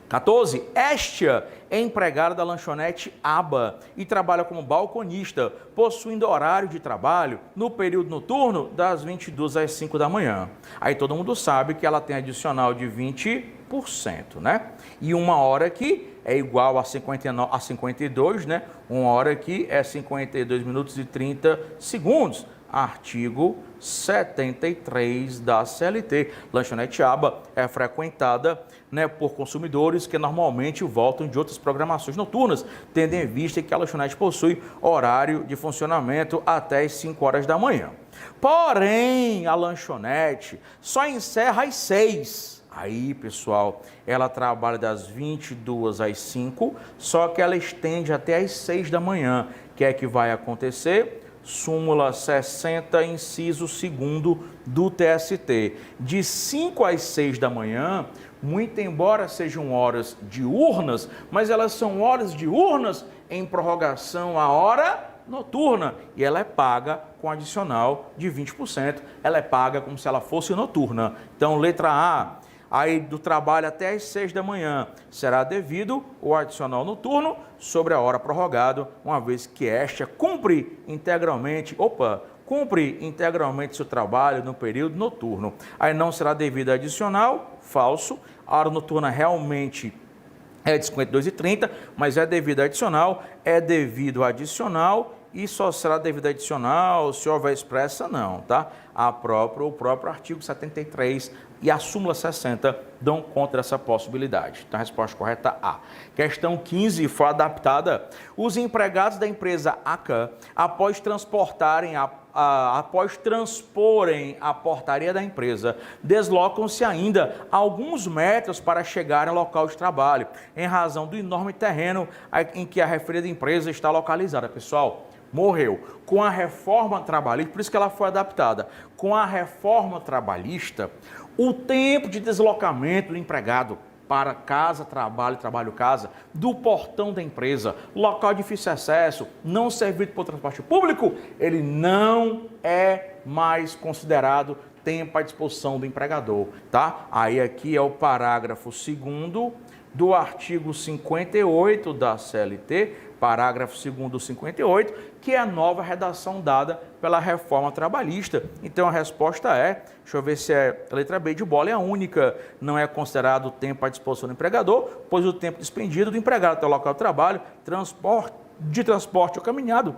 B: 14. Estia é empregada da lanchonete Aba e trabalha como balconista, possuindo horário de trabalho no período noturno das 22 às 5 da manhã. Aí todo mundo sabe que ela tem adicional de 20%, né? E uma hora aqui é igual a 52, né? Uma hora aqui é 52 minutos e 30 segundos. Artigo 73 da CLT. Lanchonete Aba é frequentada, né, por consumidores que normalmente voltam de outras programações noturnas, tendo em vista que a lanchonete possui horário de funcionamento até as 5 horas da manhã. Porém, a lanchonete só encerra às 6. Aí, pessoal, ela trabalha das 22 às 5, só que ela estende até às 6 da manhã. O que é que vai acontecer? Súmula 60, inciso 2º do TST. De 5 às 6 da manhã, muito embora sejam horas diurnas, mas elas são horas diurnas em prorrogação à hora noturna. E ela é paga com adicional de 20%. Ela é paga como se ela fosse noturna. Então, letra A. Aí do trabalho até às 6 da manhã será devido o adicional noturno sobre a hora prorrogada, uma vez que esta cumpre integralmente seu trabalho no período noturno. Aí não será devido adicional, falso. A hora noturna realmente é de 52h30, mas é devido adicional, e só será devido adicional se houver expressa não, tá? O próprio artigo 73 e a súmula 60 dão conta dessa possibilidade. Então, a resposta correta A. Questão 15 foi adaptada. Os empregados da empresa ACA, após transporem após transporem a portaria da empresa, deslocam-se ainda alguns metros para chegarem ao local de trabalho, em razão do enorme terreno em que a referida empresa está localizada. Pessoal, morreu. Com a reforma trabalhista, por isso que ela foi adaptada, com a reforma trabalhista, o tempo de deslocamento do empregado para casa, trabalho, trabalho, casa, do portão da empresa, local de difícil acesso, não servido por transporte público, ele não é mais considerado tempo à disposição do empregador, tá? Aí aqui é o parágrafo 2º do artigo 58 da CLT, parágrafo 2º do 58, que é a nova redação dada pela reforma trabalhista. Então a resposta é, deixa eu ver se é a letra B de bola, é a única, não é considerado o tempo à disposição do empregador, pois o tempo despendido do empregado até o local de trabalho, transporte ou caminhado,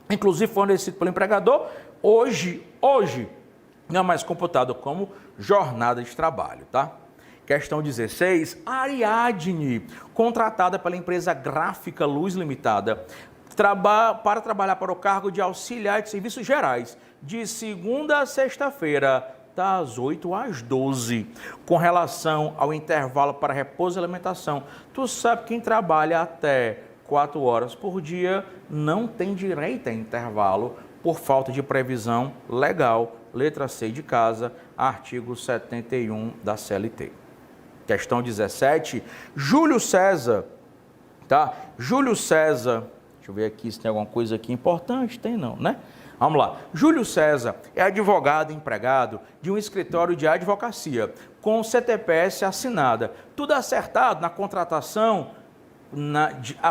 B: inclusive fornecido pelo empregador, hoje não é mais computado como jornada de trabalho, tá? Questão 16, Ariadne, contratada pela empresa Gráfica Luz Limitada, para trabalhar para o cargo de auxiliar de serviços gerais, de segunda a sexta-feira, das 8 às 12. Com relação ao intervalo para repouso e alimentação, tu sabe que quem trabalha até 4 horas por dia não tem direito a intervalo por falta de previsão legal. Letra C de casa, artigo 71 da CLT. Questão 17, Júlio César, tá? Júlio César, deixa eu ver aqui se tem alguma coisa aqui importante, tem não, né? Vamos lá. Júlio César é advogado e empregado de um escritório de advocacia com CTPS assinada. Tudo acertado na contratação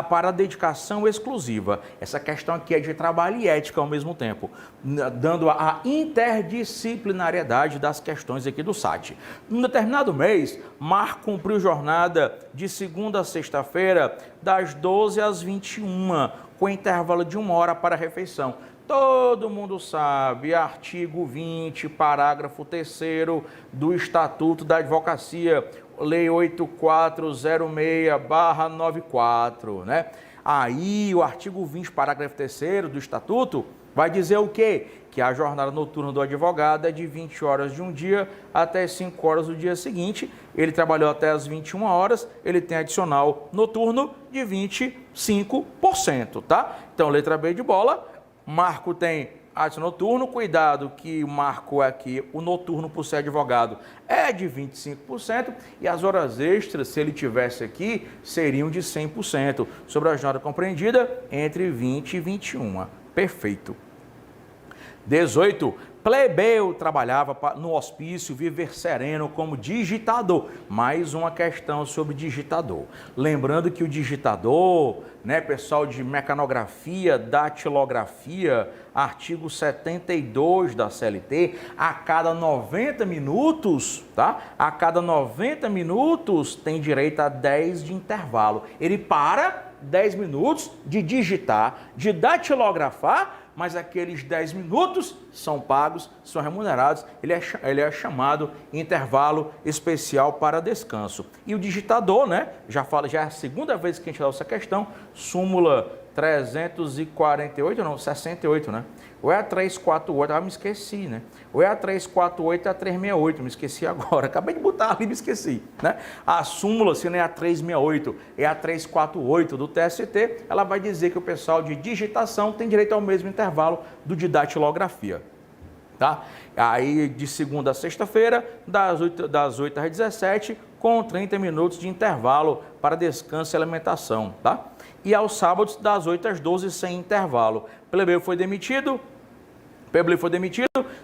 B: para a dedicação exclusiva. Essa questão aqui é de trabalho e ética ao mesmo tempo, dando a interdisciplinariedade das questões aqui do SAT. Num determinado mês, Marco cumpriu jornada de segunda a sexta-feira, das 12 às 21, com intervalo de 1 hora para a refeição. Todo mundo sabe, artigo 20, parágrafo 3º do Estatuto da Advocacia, Lei 8406/94, né? Aí o artigo 20, parágrafo 3º do Estatuto vai dizer o quê? Que a jornada noturna do advogado é de 20 horas de um dia até 5 horas do dia seguinte. Ele trabalhou até as 21 horas, ele tem adicional noturno de 25%, tá? Então, letra B de bola, Marco tem adicional noturno, cuidado que o Marco aqui, o noturno por ser advogado, é de 25% e as horas extras, se ele tivesse aqui, seriam de 100%, sobre a jornada compreendida entre 20 e 21. Perfeito. 18. Plebeu trabalhava no hospício Viver Sereno como digitador. Mais uma questão sobre digitador. Lembrando que o digitador, né, pessoal de mecanografia, datilografia, artigo 72 da CLT, a cada 90 minutos, tá? A cada 90 minutos tem direito a 10 de intervalo. Ele para 10 minutos de digitar, de datilografar, mas aqueles 10 minutos são pagos, são remunerados, ele é chamado intervalo especial para descanso. E o digitador, né, já é a segunda vez que a gente dá essa questão, súmula 348, não, 68, né? Ou é a 348, me esqueci, né? Ou é a 348 ou a 368, me esqueci agora. Acabei de botar ali e me esqueci, né? A súmula, se não é a 368, é a 348 do TST, ela vai dizer que o pessoal de digitação tem direito ao mesmo intervalo do de datilografia, tá? Aí de segunda a sexta-feira, das 8 às 17, com 30 minutos de intervalo para descanso e alimentação, tá? E aos sábados, das 8 às 12, sem intervalo. Plebeu foi demitido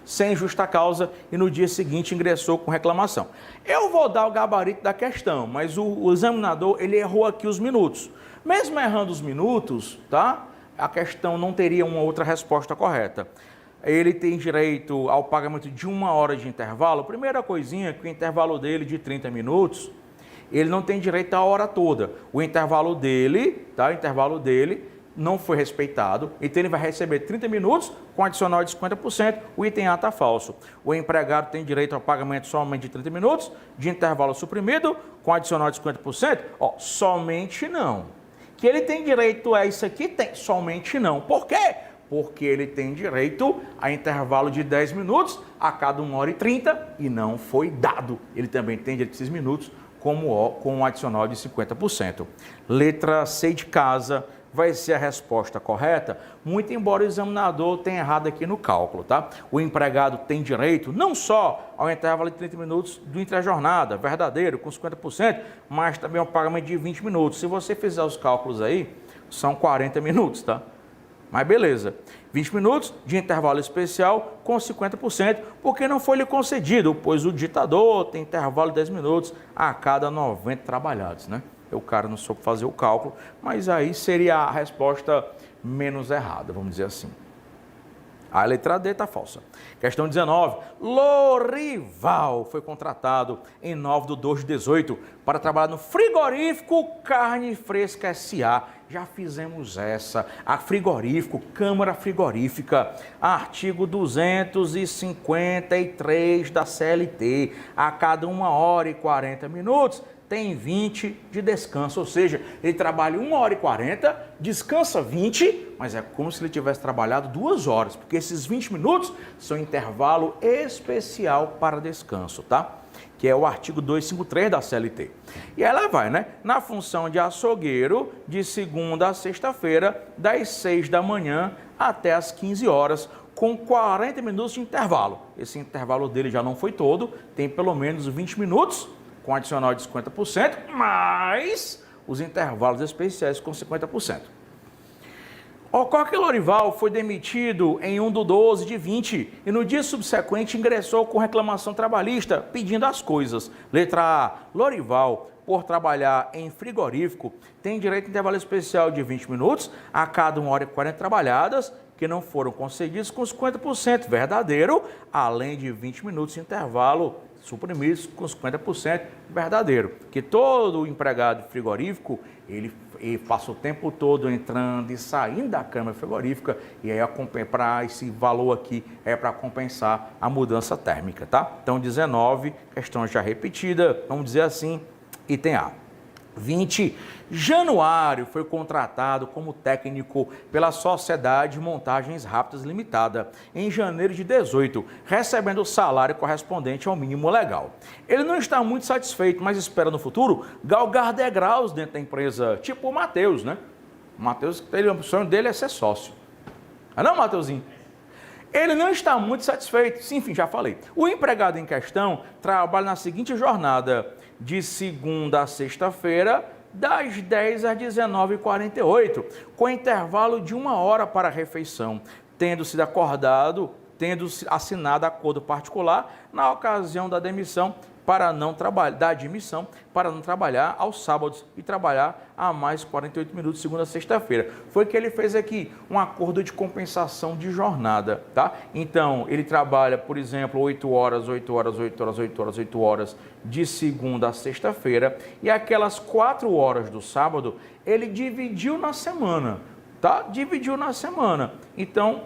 B: sem justa causa e no dia seguinte ingressou com reclamação. Eu vou dar o gabarito da questão, mas o examinador, ele errou aqui os minutos. Mesmo errando os minutos, tá? A questão não teria uma outra resposta correta. Ele tem direito ao pagamento de 1 hora de intervalo. Primeira coisinha, que o intervalo dele de 30 minutos, ele não tem direito à hora toda. O intervalo dele, tá? O intervalo dele não foi respeitado, então ele vai receber 30 minutos com adicional de 50%, o item A está falso. O empregado tem direito ao pagamento somente de 30 minutos, de intervalo suprimido, com adicional de 50%? Ó, somente não. Que ele tem direito a isso aqui? Tem, somente não. Por quê? Porque ele tem direito a intervalo de 10 minutos a cada 1 hora e 30 e não foi dado. Ele também tem direito a esses minutos com um adicional de 50%. Letra C de casa vai ser a resposta correta, muito embora o examinador tenha errado aqui no cálculo, tá? O empregado tem direito não só ao intervalo de 30 minutos do intrajornada, verdadeiro, com 50%, mas também ao pagamento de 20 minutos. Se você fizer os cálculos aí, são 40 minutos, tá? Mas beleza, 20 minutos de intervalo especial com 50%, porque não foi lhe concedido, pois o ditador tem intervalo de 10 minutos a cada 90 trabalhados, né? O cara não soube fazer o cálculo, mas aí seria a resposta menos errada, vamos dizer assim. A letra D está falsa. Questão 19. Lorival foi contratado em 9/2/18 para trabalhar no frigorífico Carne Fresca S.A. Já fizemos essa. A frigorífico, Câmara Frigorífica, artigo 253 da CLT. A cada 1 hora e 40 minutos, tem 20 de descanso, ou seja, ele trabalha 1 hora e 40, descansa 20, mas é como se ele tivesse trabalhado 2 horas, porque esses 20 minutos são intervalo especial para descanso, tá? Que é o artigo 253 da CLT. E ela vai, né? Na função de açougueiro, de segunda a sexta-feira, das 6 da manhã até as 15 horas, com 40 minutos de intervalo. Esse intervalo dele já não foi todo, tem pelo menos 20 minutos, com adicional de 50%, mais os intervalos especiais com 50%. Ocorre que Lorival foi demitido em 1/12 de 20 e no dia subsequente ingressou com reclamação trabalhista pedindo as coisas. Letra A. Lorival, por trabalhar em frigorífico, tem direito a intervalo especial de 20 minutos a cada 1 hora e 40 trabalhadas, que não foram concedidos com 50% verdadeiro, além de 20 minutos de intervalo suprimidos com 50% verdadeiro. Que todo empregado frigorífico, ele passa o tempo todo entrando e saindo da câmara frigorífica, e aí para esse valor aqui é para compensar a mudança térmica, tá? Então 19, questão já repetida, vamos dizer assim, item A. 20. Januário foi contratado como técnico pela Sociedade Montagens Rápidas Limitada em janeiro de 18, recebendo o salário correspondente ao mínimo legal. Ele não está muito satisfeito, mas espera no futuro galgar degraus dentro da empresa, tipo o Matheus, né? O Matheus, o sonho dele é ser sócio. Não, Matheusinho? Ele não está muito satisfeito. Sim, enfim, já falei. O empregado em questão trabalha na seguinte jornada, de segunda a sexta-feira, das 10 às 19h48, com intervalo de 1 hora para a refeição, tendo assinado acordo particular na ocasião da admissão para não trabalhar aos sábados e trabalhar a mais 48 minutos segunda a sexta-feira. Foi que ele fez aqui um acordo de compensação de jornada, tá? Então, ele trabalha, por exemplo, 8 horas de segunda a sexta-feira, e aquelas 4 horas do sábado, ele dividiu na semana, tá? Dividiu na semana. Então,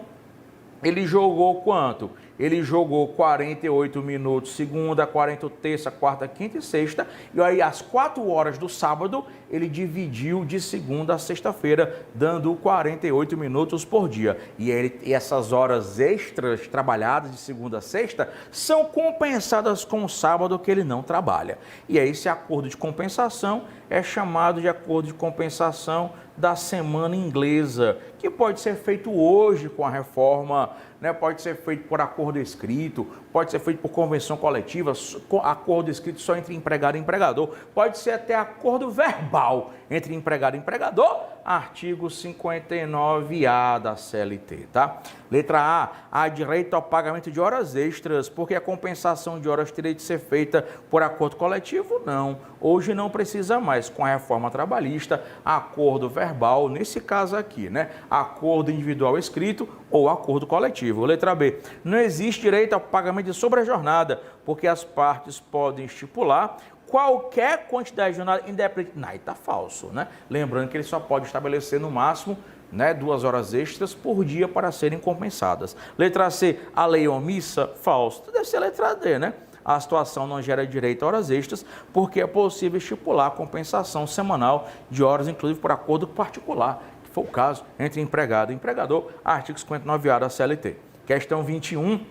B: ele jogou quanto? Ele jogou 48 minutos segunda, 40 terça, quarta, quinta e sexta. E aí, às 4 horas do sábado, ele dividiu de segunda a sexta-feira, dando 48 minutos por dia. E essas horas extras trabalhadas de segunda a sexta são compensadas com o sábado que ele não trabalha. E aí, esse acordo de compensação é chamado de acordo de compensação da semana inglesa, que pode ser feito hoje com a reforma, né? Pode ser feito por acordo escrito, pode ser feito por convenção coletiva, acordo escrito só entre empregado e empregador, pode ser até acordo verbal entre empregado e empregador, artigo 59A da CLT, tá? Letra A, há direito ao pagamento de horas extras, porque a compensação de horas teria de ser feita por acordo coletivo? Não, hoje não precisa mais, com a reforma trabalhista, acordo verbal, nesse caso aqui, né? Acordo individual escrito ou acordo coletivo. Letra B, não existe direito ao pagamento de sobrejornada, porque as partes podem estipular qualquer quantidade de jornada independente. Não, aí está falso, né? Lembrando que ele só pode estabelecer no máximo, né, 2 horas extras por dia para serem compensadas. Letra C, a lei omissa? Falso. Deve ser a letra D, né? A situação não gera direito a horas extras, porque é possível estipular a compensação semanal de horas, inclusive por acordo particular, que foi o caso entre empregado e empregador, artigo 59A da CLT. Questão 21.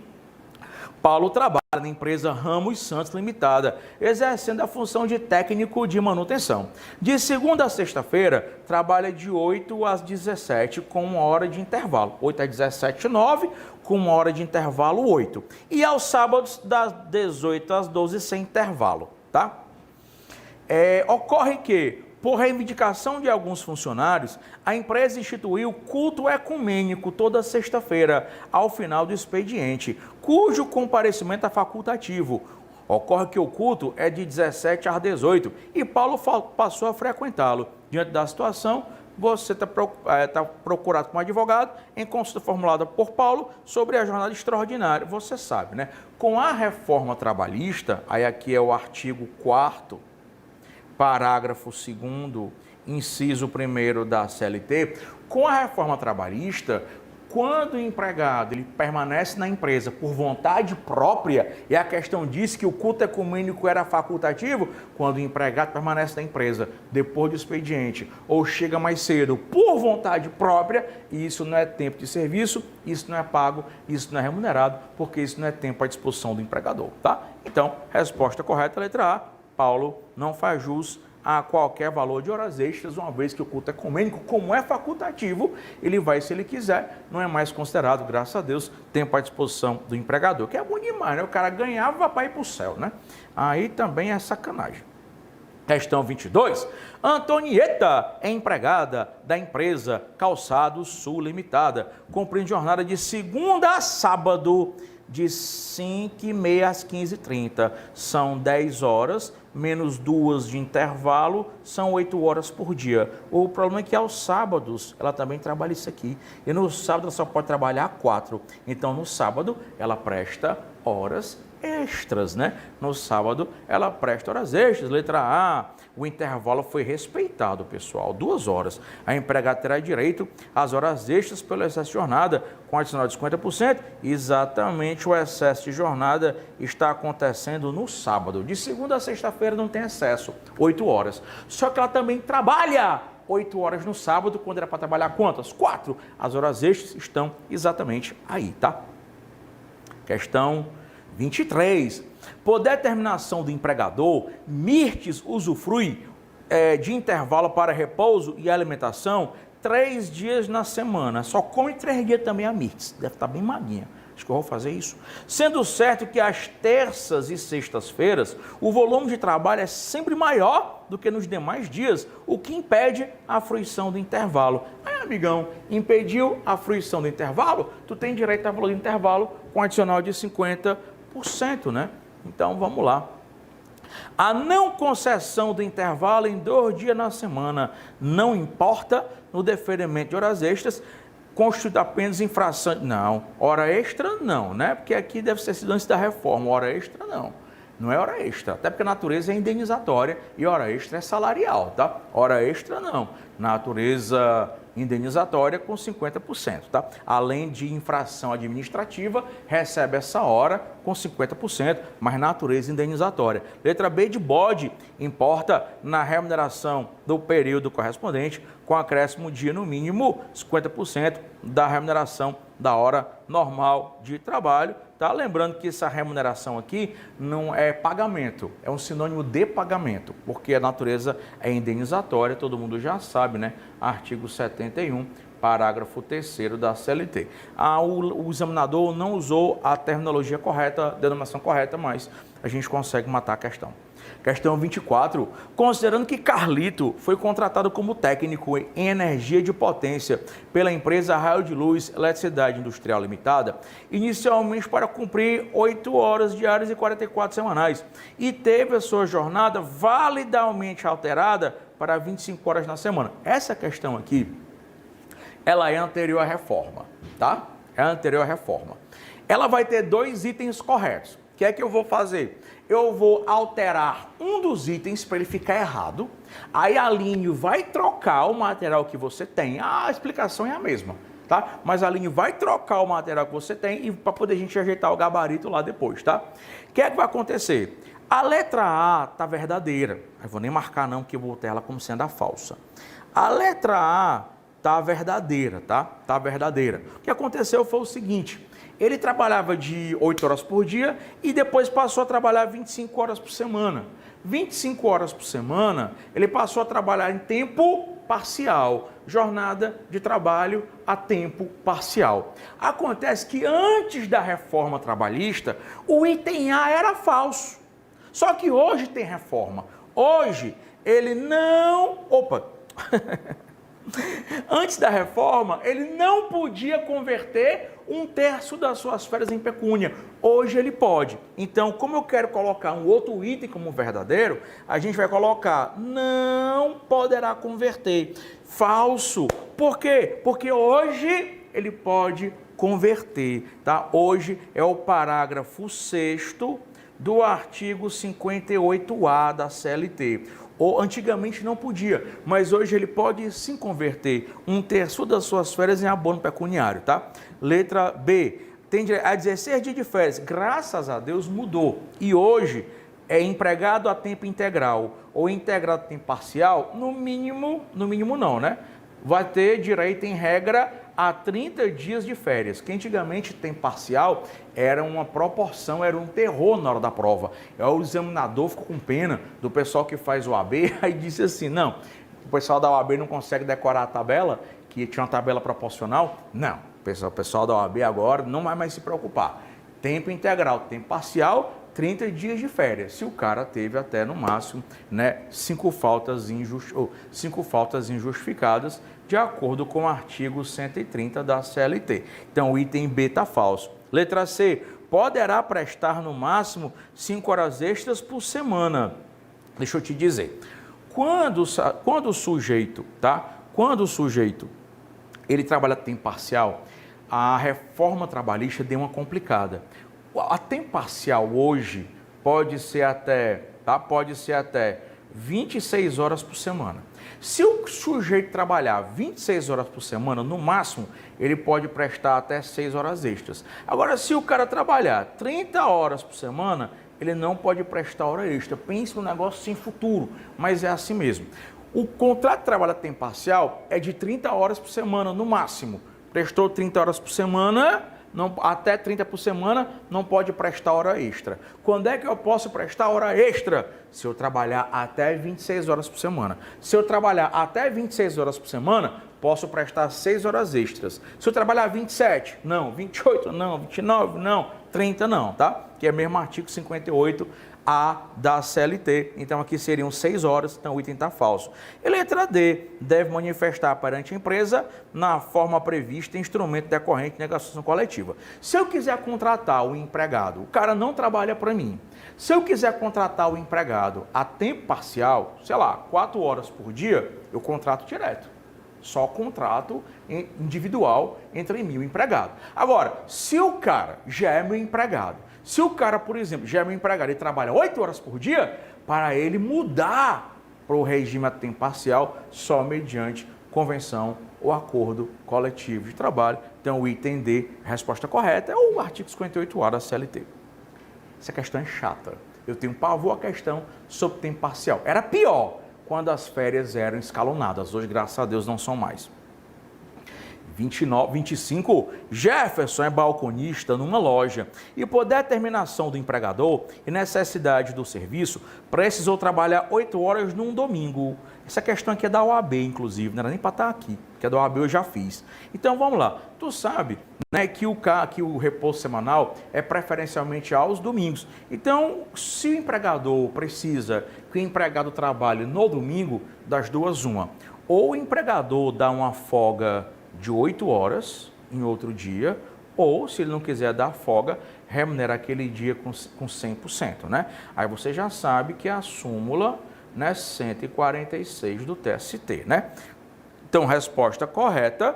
B: Paulo trabalha na empresa Ramos Santos Limitada, exercendo a função de técnico de manutenção. De segunda a sexta-feira, trabalha de 8 às 17, com 1 hora de intervalo. 8 às 17, 9, com 1 hora de intervalo, 8. E aos sábados, das 18 às 12, sem intervalo, tá? Ocorre que, por reivindicação de alguns funcionários, a empresa instituiu culto ecumênico toda sexta-feira, ao final do expediente, cujo comparecimento é facultativo. Ocorre que o culto é de 17 às 18 e Paulo passou a frequentá-lo. Diante da situação, você está procurado como advogado em consulta formulada por Paulo sobre a jornada extraordinária. Você sabe, né? Com a reforma trabalhista, aí aqui é o artigo 4º, parágrafo 2º, inciso 1º da CLT, com a reforma trabalhista, quando o empregado ele permanece na empresa por vontade própria, e a questão diz que o culto ecumênico era facultativo, quando o empregado permanece na empresa depois do expediente ou chega mais cedo por vontade própria, isso não é tempo de serviço, isso não é pago, isso não é remunerado, porque isso não é tempo à disposição do empregador, tá? Então, resposta correta, letra A, Paulo não faz jus a qualquer valor de horas extras, uma vez que o culto ecumênico, como é facultativo, ele vai, se ele quiser, não é mais considerado, graças a Deus, tempo à disposição do empregador, que é bom demais, né? O cara ganhava para ir para o céu, né? Aí também é sacanagem. Questão 22. Antonieta é empregada da empresa Calçados Sul Limitada. Compreende jornada de segunda a sábado, de 5h30 às 15h30. São 10 horas, menos 2 de intervalo, são 8 horas por dia. O problema é que aos sábados ela também trabalha isso aqui. E no sábado ela só pode trabalhar 4. Então no sábado ela presta horas extras, né? No sábado ela presta horas extras. Letra A, o intervalo foi respeitado, pessoal, 2 horas. A empregada terá direito às horas extras pelo excesso de jornada, com adicional de 50%. Exatamente, o excesso de jornada está acontecendo no sábado. De segunda a sexta-feira não tem excesso, 8 horas. Só que ela também trabalha 8 horas no sábado, quando era para trabalhar quantas? 4. As horas extras estão exatamente aí, tá? Questão 23. Por determinação do empregador, Mirtes usufrui de intervalo para repouso e alimentação 3 dias na semana. Só come 3 dias também a Mirtes. Deve estar bem maguinha. Acho que eu vou fazer isso. Sendo certo que às terças e sextas-feiras o volume de trabalho é sempre maior do que nos demais dias, o que impede a fruição do intervalo. Aí, amigão, impediu a fruição do intervalo? Tu tem direito a valor do intervalo com adicional de 50%, né? Então, vamos lá. A não concessão do intervalo em 2 dias na semana não importa no deferimento de horas extras, constitui apenas infração. Não, hora extra não, né? Porque aqui deve ser sido antes da reforma, hora extra não. Não é hora extra, até porque a natureza é indenizatória e hora extra é salarial, tá? Hora extra não, natureza indenizatória com 50%, tá? Além de infração administrativa, recebe essa hora com 50%, mas natureza indenizatória. Letra B de bode, importa na remuneração do período correspondente, com acréscimo de, no mínimo, 50% da remuneração da hora normal de trabalho, tá? Lembrando que essa remuneração aqui não é pagamento, é um sinônimo de pagamento, porque a natureza é indenizatória, todo mundo já sabe, né? Artigo 71, parágrafo 3º da CLT. O examinador não usou a terminologia correta, a denominação correta, mas a gente consegue matar a questão. Questão 24. Considerando que Carlito foi contratado como técnico em energia de potência pela empresa Raio de Luz Eletricidade Industrial Limitada, inicialmente para cumprir 8 horas diárias e 44 semanais, e teve a sua jornada validamente alterada para 25 horas na semana. Essa questão aqui, ela é anterior à reforma, tá? É anterior à reforma. Ela vai ter 2 itens corretos. O que é que eu vou fazer? Eu vou alterar um dos itens para ele ficar errado. Aí a Aline vai trocar o material que você tem. A explicação é a mesma, tá? Mas a Aline vai trocar o material que você tem e para poder a gente ajeitar o gabarito lá depois, tá? O que é que vai acontecer? A letra A tá verdadeira. Eu vou nem marcar não, porque eu botei ela como sendo a falsa. A letra A tá verdadeira, tá? Tá verdadeira. O que aconteceu foi o seguinte: ele trabalhava de 8 horas por dia e depois passou a trabalhar 25 horas por semana. 25 horas por semana, ele passou a trabalhar em tempo parcial, jornada de trabalho a tempo parcial. Acontece que antes da reforma trabalhista, o item A era falso. Só que hoje tem reforma. Hoje, ele não... Opa! Antes da reforma, ele não podia converter 1/3 das suas férias em pecúnia. Hoje ele pode. Então, como eu quero colocar um outro item como verdadeiro, a gente vai colocar não poderá converter. Falso. Por quê? Porque hoje ele pode converter, tá? Hoje é o parágrafo 6º do artigo 58A da CLT. Ou antigamente não podia, mas hoje ele pode sim converter 1/3 das suas férias em abono pecuniário, tá? Letra B, tem a 16 dias de férias, graças a Deus mudou. E hoje é empregado a tempo integral ou integrado a tempo parcial, no mínimo não, né? Vai ter direito em regra a 30 dias de férias, que antigamente tempo parcial era uma proporção, era um terror na hora da prova. O examinador ficou com pena do pessoal que faz o AB, aí disse assim, não, o pessoal da OAB não consegue decorar a tabela, que tinha uma tabela proporcional. Não, o pessoal da OAB agora não vai mais se preocupar. Tempo integral, tempo parcial,
A: 30 dias de férias, se o cara teve até no máximo, né, 5 faltas injustificadas, de acordo com o artigo 130 da CLT. Então o item B está falso. Letra C, poderá prestar no máximo 5 horas extras por semana. Deixa eu te dizer, quando o sujeito ele trabalha tempo parcial, a reforma trabalhista deu uma complicada. A tempo parcial hoje pode ser até 26 horas por semana. Se o sujeito trabalhar 26 horas por semana, no máximo, ele pode prestar até 6 horas extras. Agora, se o cara trabalhar 30 horas por semana, ele não pode prestar hora extra. Pense no negócio sem futuro, mas é assim mesmo. O contrato de trabalho a tempo parcial é de 30 horas por semana, no máximo. Prestou 30 horas por semana, até 30 por semana, não pode prestar hora extra. Quando é que eu posso prestar hora extra? Se eu trabalhar até 26 horas por semana. Se eu trabalhar até 26 horas por semana, posso prestar 6 horas extras. Se eu trabalhar 27, não. 28, não. 29, não. 30, não, tá? Que é mesmo artigo 58A da CLT. Então, aqui seriam 6 horas, então o item está falso. E letra D, deve manifestar perante a empresa na forma prevista em instrumento decorrente de negociação coletiva. Se eu quiser contratar o empregado, o cara não trabalha para mim. Se eu quiser contratar o empregado a tempo parcial, sei lá, 4 horas por dia, eu contrato direto. Só contrato individual entre mim e o empregado. Agora, se o cara já é meu empregado, se o cara, por exemplo, já é meu empregado e trabalha 8 horas por dia, para ele mudar para o regime a tempo parcial só mediante convenção ou acordo coletivo de trabalho. Então, o item D, resposta correta, é o artigo 58A da CLT. Essa questão é chata. Eu tenho pavor à questão sobre tempo parcial. Era pior quando as férias eram escalonadas. Hoje, graças a Deus, não são mais. 25. Jefferson é balconista numa loja e, por determinação do empregador e necessidade do serviço, precisou trabalhar 8 horas num domingo. Essa questão aqui é da OAB, inclusive, não era nem para estar aqui, que é da OAB eu já fiz. Então, vamos lá. Tu sabe, né, que o repouso semanal é preferencialmente aos domingos. Então, se o empregador precisa que o empregado trabalhe no domingo, das duas, uma. Ou o empregador dá uma folga de 8 horas em outro dia, ou, se ele não quiser dar folga, remunera aquele dia com 100%, né? Aí você já sabe que é a súmula, né, 146 do TST, né? Então, resposta correta.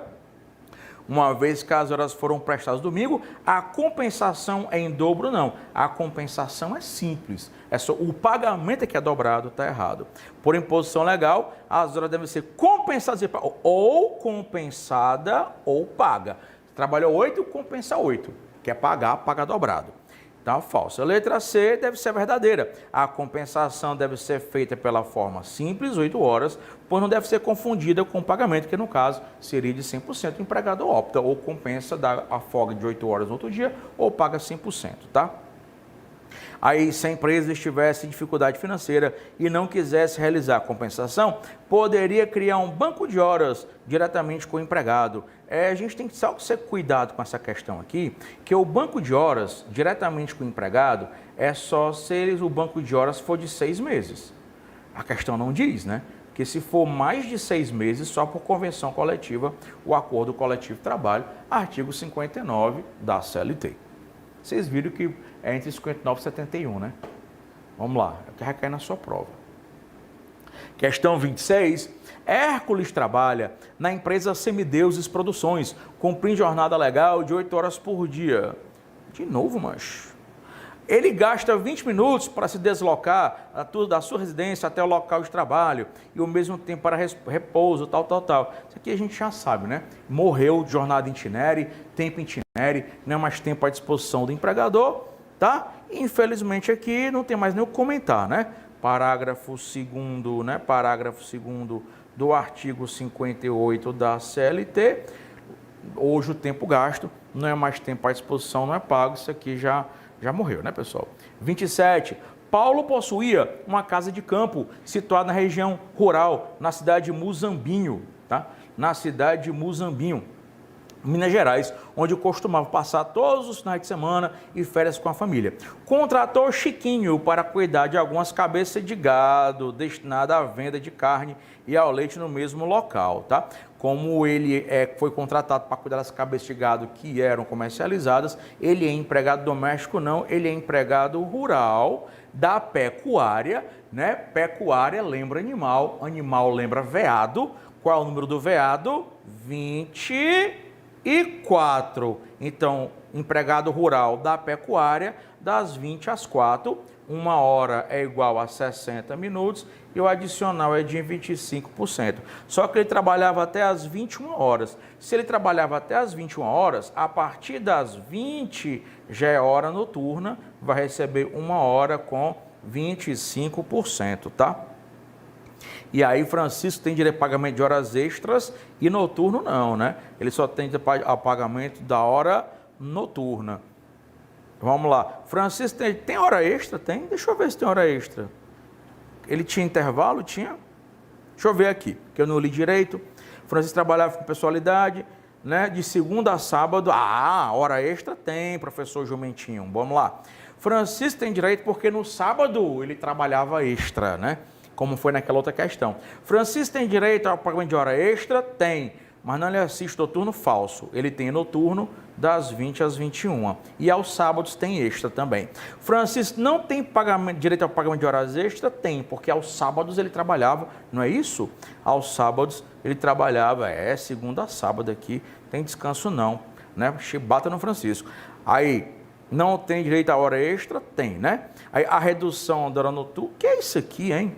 A: Uma vez que as horas foram prestadas domingo, a compensação é em dobro, não. A compensação é simples. É só o pagamento é que é dobrado, está errado. Por imposição legal, as horas devem ser compensadas ou compensada ou paga. Trabalhou 8, compensa 8. Quer pagar, paga dobrado. Então, falsa. A letra C deve ser verdadeira. A compensação deve ser feita pela forma simples, 8 horas, pois não deve ser confundida com o pagamento, que no caso seria de 100%. O empregador opta ou compensa, dá a folga de 8 horas no outro dia, ou paga 100%, tá? Aí, se a empresa estivesse em dificuldade financeira e não quisesse realizar a compensação, poderia criar um banco de horas diretamente com o empregado. A gente tem que só ter cuidado com essa questão aqui, que o banco de horas diretamente com o empregado é só se o banco de horas for de 6 meses. A questão não diz, né? Que se for mais de 6 meses, só por convenção coletiva, o acordo coletivo de trabalho, artigo 59 da CLT. Vocês viram que é entre 59 e 71, né? Vamos lá, é o que vai cair na sua prova. Questão 26. Hércules trabalha na empresa Semideuses Produções, cumprindo jornada legal de 8 horas por dia. De novo, macho. Ele gasta 20 minutos para se deslocar da sua residência até o local de trabalho e ao mesmo tempo para repouso, tal. Isso aqui a gente já sabe, né? Morreu de jornada itinério, tempo itinério, não é mais tempo à disposição do empregador, tá? Infelizmente aqui não tem mais nem o que comentar, né? Parágrafo 2º, né? Parágrafo 2º do artigo 58 da CLT. Hoje o tempo gasto não é mais tempo à disposição, não é pago, isso aqui já morreu, né, pessoal? 27. Paulo possuía uma casa de campo situada na região rural, na cidade de Muzambinho, tá? Na cidade de Muzambinho.
B: Minas Gerais, onde costumava passar todos os finais de semana e férias com a família. Contratou Chiquinho para cuidar de algumas cabeças de gado destinadas à venda de carne e ao leite no mesmo local, tá? Como ele foi contratado para cuidar das cabeças de gado que eram comercializadas, ele é empregado doméstico não, ele é empregado rural da pecuária, né? Pecuária lembra animal, animal lembra veado. Qual é o número do veado? 24. Então, empregado rural da pecuária, das 20 às 4, 1 hora é igual a 60 minutos e o adicional é de 25%. Só que ele trabalhava até às 21 horas. Se ele trabalhava até às 21 horas, a partir das 20 já é hora noturna, vai receber 1 hora com 25%, tá? E aí Francisco tem direito a pagamento de horas extras e noturno não, né? Ele só tem a pagamento da hora noturna. Vamos lá. Francisco tem hora extra? Tem? Deixa eu ver se tem hora extra. Ele tinha intervalo? Tinha? Deixa eu ver aqui, que eu não li direito. Francisco trabalhava com pessoalidade, né? De segunda a sábado. Ah, hora extra tem, professor Jumentinho. Vamos lá. Francisco tem direito porque no sábado ele trabalhava extra, né? Como foi naquela outra questão. Francisco tem direito ao pagamento de hora extra? Tem, mas não lhe assiste noturno falso. Ele tem noturno das 20 às 21. E aos sábados tem extra também. Francisco não tem direito ao pagamento de horas extra? Tem, porque aos sábados ele trabalhava, não é isso? Aos sábados ele trabalhava, segunda a sábado aqui, tem descanso não, né? Chibata no Francisco. Aí, não tem direito à hora extra? Tem, né? Aí a redução da hora noturna, que é isso aqui, hein?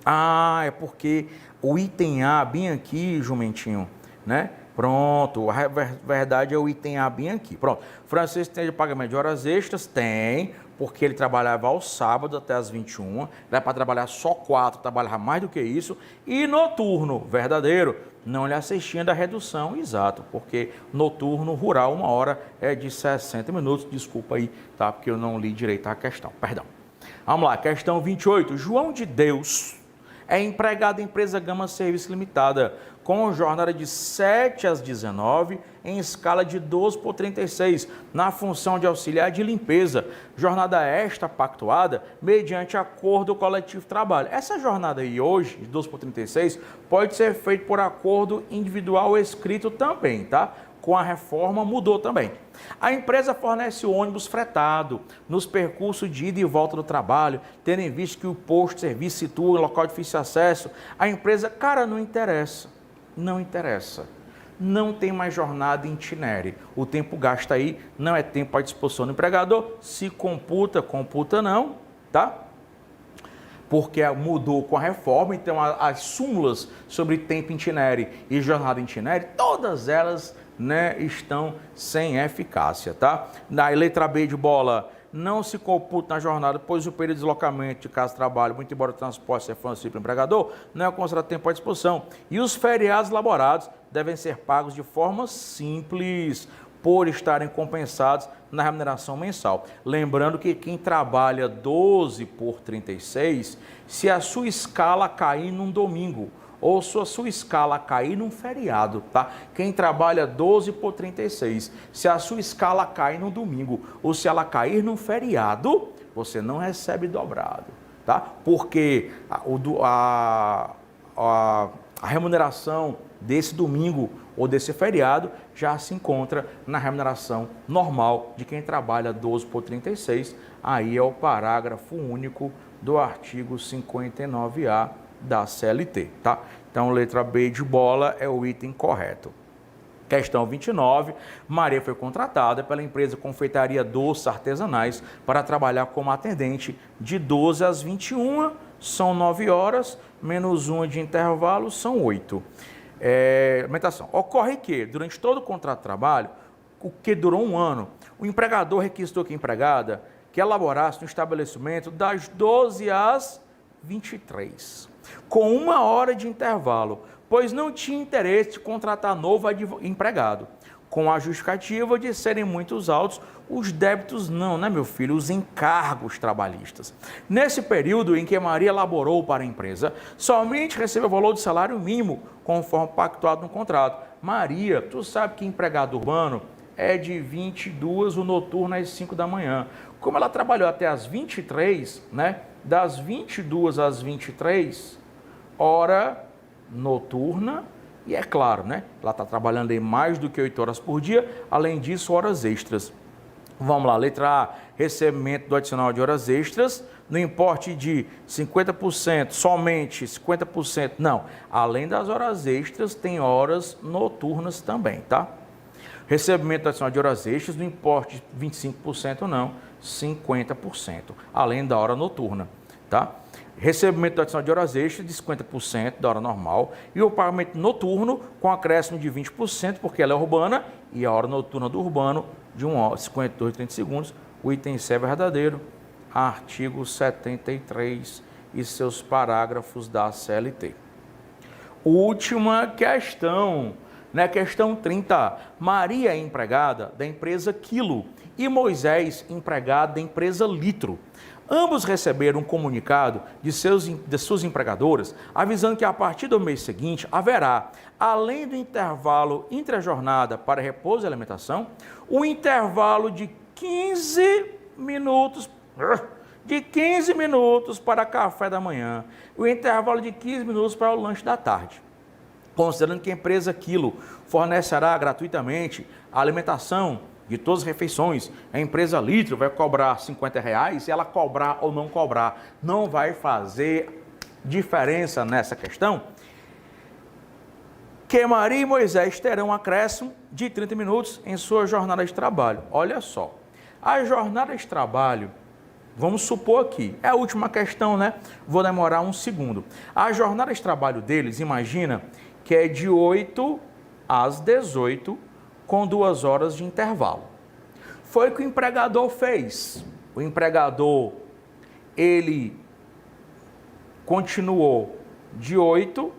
B: Ah, é porque o item A bem aqui, Jumentinho, né? Pronto, a verdade é o item A bem aqui. Pronto, Francisco tem de pagamento de horas extras? Tem, porque ele trabalhava ao sábado até as 21, era para trabalhar só 4, trabalhava mais do que isso. E noturno, verdadeiro, não lhe assistia da redução, exato, porque noturno rural, 1 hora é de 60 minutos, desculpa aí, tá? Porque eu não li direito a questão, perdão. Vamos lá, questão 28. João de Deus é empregado em empresa Gama Serviço Limitada, com jornada de 7 às 19, em escala de 12/36, na função de auxiliar de limpeza. Jornada esta pactuada mediante acordo coletivo de trabalho. Essa jornada aí hoje, de 12/36, pode ser feita por acordo individual escrito também, tá? Com a reforma mudou também. A empresa fornece ônibus fretado nos percursos de ida e volta do trabalho, tendo em vista que o posto de serviço situa em local de difícil acesso. A empresa, cara, não interessa. Não interessa. Não tem mais jornada em itinerário. O tempo gasto aí não é tempo à disposição do empregador. Se computa, computa não, tá? Porque mudou com a reforma, então as súmulas sobre tempo itinerário e jornada em itinerário, todas elas, né, estão sem eficácia, tá? Na letra B de bola, não se computa na jornada, pois o período de deslocamento de casa de trabalho, muito embora o transporte seja fornecido pelo empregador, não é considerado tempo à disposição. E os feriados laborados devem ser pagos de forma simples, por estarem compensados na remuneração mensal. Lembrando que quem trabalha 12/36, se a sua escala cair num domingo, ou se a sua escala cair num feriado, tá? Quem trabalha 12/36, se a sua escala cair no domingo, ou se ela cair num feriado, você não recebe dobrado, tá? Porque a remuneração desse domingo ou desse feriado já se encontra na remuneração normal de quem trabalha 12/36. Aí é o parágrafo único do artigo 59A da CLT, tá? Então, letra B de bola é o item correto. Questão 29. Maria foi contratada pela empresa Confeitaria Doces Artesanais para trabalhar como atendente de 12 às 21, são 9 horas, menos 1 de intervalo, são 8. Alimentação. Ocorre que, durante todo o contrato de trabalho, o que durou 1 ano, o empregador requisitou que a empregada que elaborasse no estabelecimento das 12 às 23, com 1 hora de intervalo, pois não tinha interesse de contratar novo empregado. com a justificativa de serem muito altos os débitos não, né, meu filho? Os encargos trabalhistas. Nesse período em que Maria elaborou para a empresa, somente recebeu o valor do salário mínimo, conforme pactuado no contrato. Maria, tu sabe que empregado urbano é de 22, o noturno às 5 da manhã. Como ela trabalhou até às 23, né? Das 22 às 23, hora noturna, e é claro, né? Ela está trabalhando aí mais do que 8 horas por dia, além disso, horas extras. Vamos lá, letra A, recebimento do adicional de horas extras, no importe de 50%, somente 50%, não. Além das horas extras, tem horas noturnas também, tá? Recebimento adicional de horas extras, no importe de 25% não, 50%, além da hora noturna, tá? Recebimento adicional de horas extras de 50% da hora normal e o pagamento noturno com acréscimo de 20%, porque ela é urbana, e a hora noturna do urbano de 1 hora, 52 e 30 segundos, o item C é verdadeiro, artigo 73 e seus parágrafos da CLT. Última questão, né? Questão 30. Maria é empregada da empresa Quilo e Moisés empregado da empresa Litro. Ambos receberam um comunicado de suas empregadoras avisando que a partir do mês seguinte haverá, além do intervalo intra-jornada para repouso e alimentação, um intervalo de 15 minutos para café da manhã, o intervalo de 15 minutos para o lanche da tarde. Considerando que a empresa Quilo fornecerá gratuitamente a alimentação de todas as refeições, a empresa Litro vai cobrar R$50, se ela cobrar ou não cobrar, não vai fazer diferença nessa questão, que Maria e Moisés terão um acréscimo de 30 minutos em sua jornada de trabalho. Olha só, a jornada de trabalho, vamos supor aqui, é a última questão, né? Vou demorar um segundo. A jornada de trabalho deles, imagina que é de 8 às 18, com 2 horas de intervalo. Foi o que o empregador fez. O empregador, ele continuou de 8,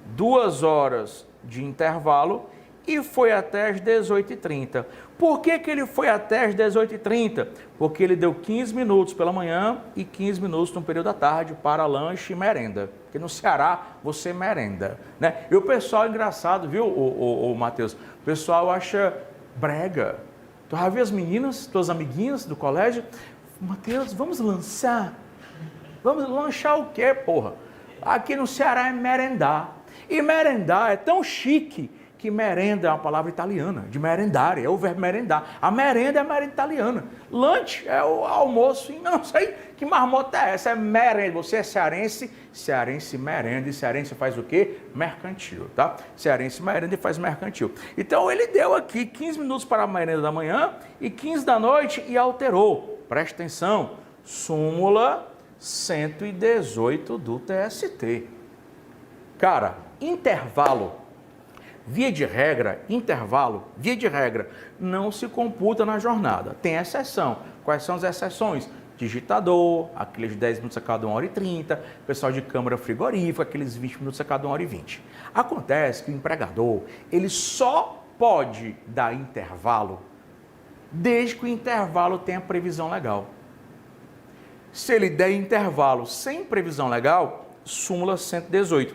B: 2 horas de intervalo e foi até as 18h30. Por que ele foi até as 18h30? Porque ele deu 15 minutos pela manhã e 15 minutos no período da tarde para lanche e merenda. Porque no Ceará você merenda, né? E o pessoal, engraçado, viu, o Matheus? O pessoal acha brega. Tu já viu as meninas, tuas amiguinhas do colégio? Matheus, vamos lançar? Vamos lanchar o quê, porra? Aqui no Ceará é merendar. E merendar é tão chique que merenda é uma palavra italiana, de merendare, é o verbo merendar. A merenda é a merenda italiana. Lunch é o almoço, não sei que marmota é essa, é merenda. Você é cearense, cearense merenda, e cearense faz o quê? Mercantil, tá? Cearense merenda e faz mercantil. Então ele deu aqui 15 minutos para a merenda da manhã e 15 da noite e alterou. Presta atenção, súmula 118 do TST. Cara, intervalo. Via de regra, intervalo, via de regra, não se computa na jornada. Tem exceção. Quais são as exceções? Digitador, aqueles 10 minutos a cada 1h30, pessoal de câmara frigorífica, aqueles 20 minutos a cada 1h20. Acontece que o empregador, ele só pode dar intervalo desde que o intervalo tenha previsão legal. Se ele der intervalo sem previsão legal, súmula 118.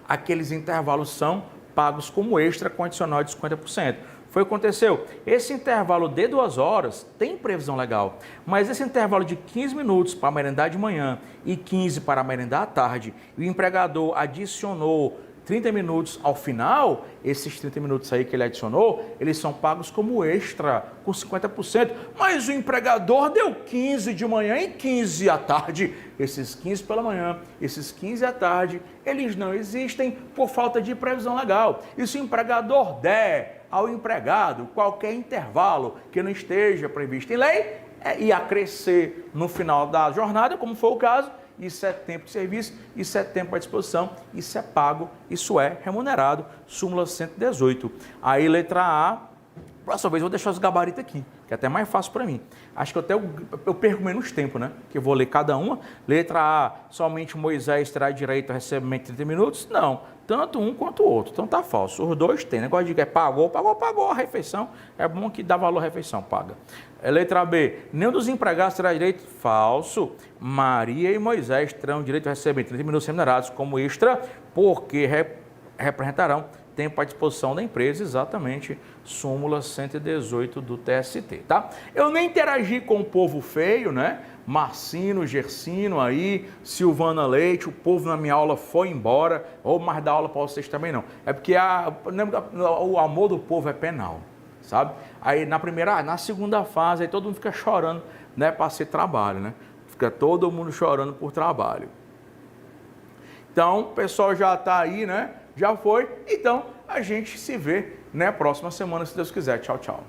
B: Aqueles intervalos são pagos como extra condicional de 50%. Foi o que aconteceu. Esse intervalo de 2 horas tem previsão legal, mas esse intervalo de 15 minutos para merendar de manhã e 15 para merendar à tarde, e o empregador adicionou 30 minutos ao final, esses 30 minutos aí que ele adicionou, eles são pagos como extra, com 50%, mas o empregador deu 15 de manhã e 15 à tarde. Esses 15 pela manhã, esses 15 à tarde, eles não existem por falta de previsão legal. E se o empregador der ao empregado qualquer intervalo que não esteja previsto em lei, e acrescer no final da jornada, como foi o caso, isso é tempo de serviço, isso é tempo à disposição, isso é pago, isso é remunerado, súmula 118. Aí, letra A, próxima vez eu vou deixar os gabaritos aqui, que é até mais fácil para mim. Acho que eu perco menos tempo, né? Que eu vou ler cada uma. Letra A, somente Moisés terá direito a recebimento de 30 minutos? Não, tanto um quanto o outro. Então tá falso. Os dois têm. Negócio de que pagou a refeição. É bom que dá valor à refeição, paga. Letra B. Nenhum dos empregados terá direito. Falso. Maria e Moisés terão direito a receber 30 minutos remunerados como extra, porque representarão tempo à disposição da empresa, exatamente, súmula 118 do TST, tá? Eu nem interagi com o povo feio, né? Marcino, Gersino aí, Silvana Leite, o povo na minha aula foi embora, ou mais da aula para vocês também não. É porque o amor do povo é penal, sabe? Aí na segunda fase, aí todo mundo fica chorando, né, para ser trabalho, né? Fica todo mundo chorando por trabalho. Então, o pessoal já está aí, né? Já foi. Então, a gente se vê, né, próxima semana, se Deus quiser. Tchau, tchau.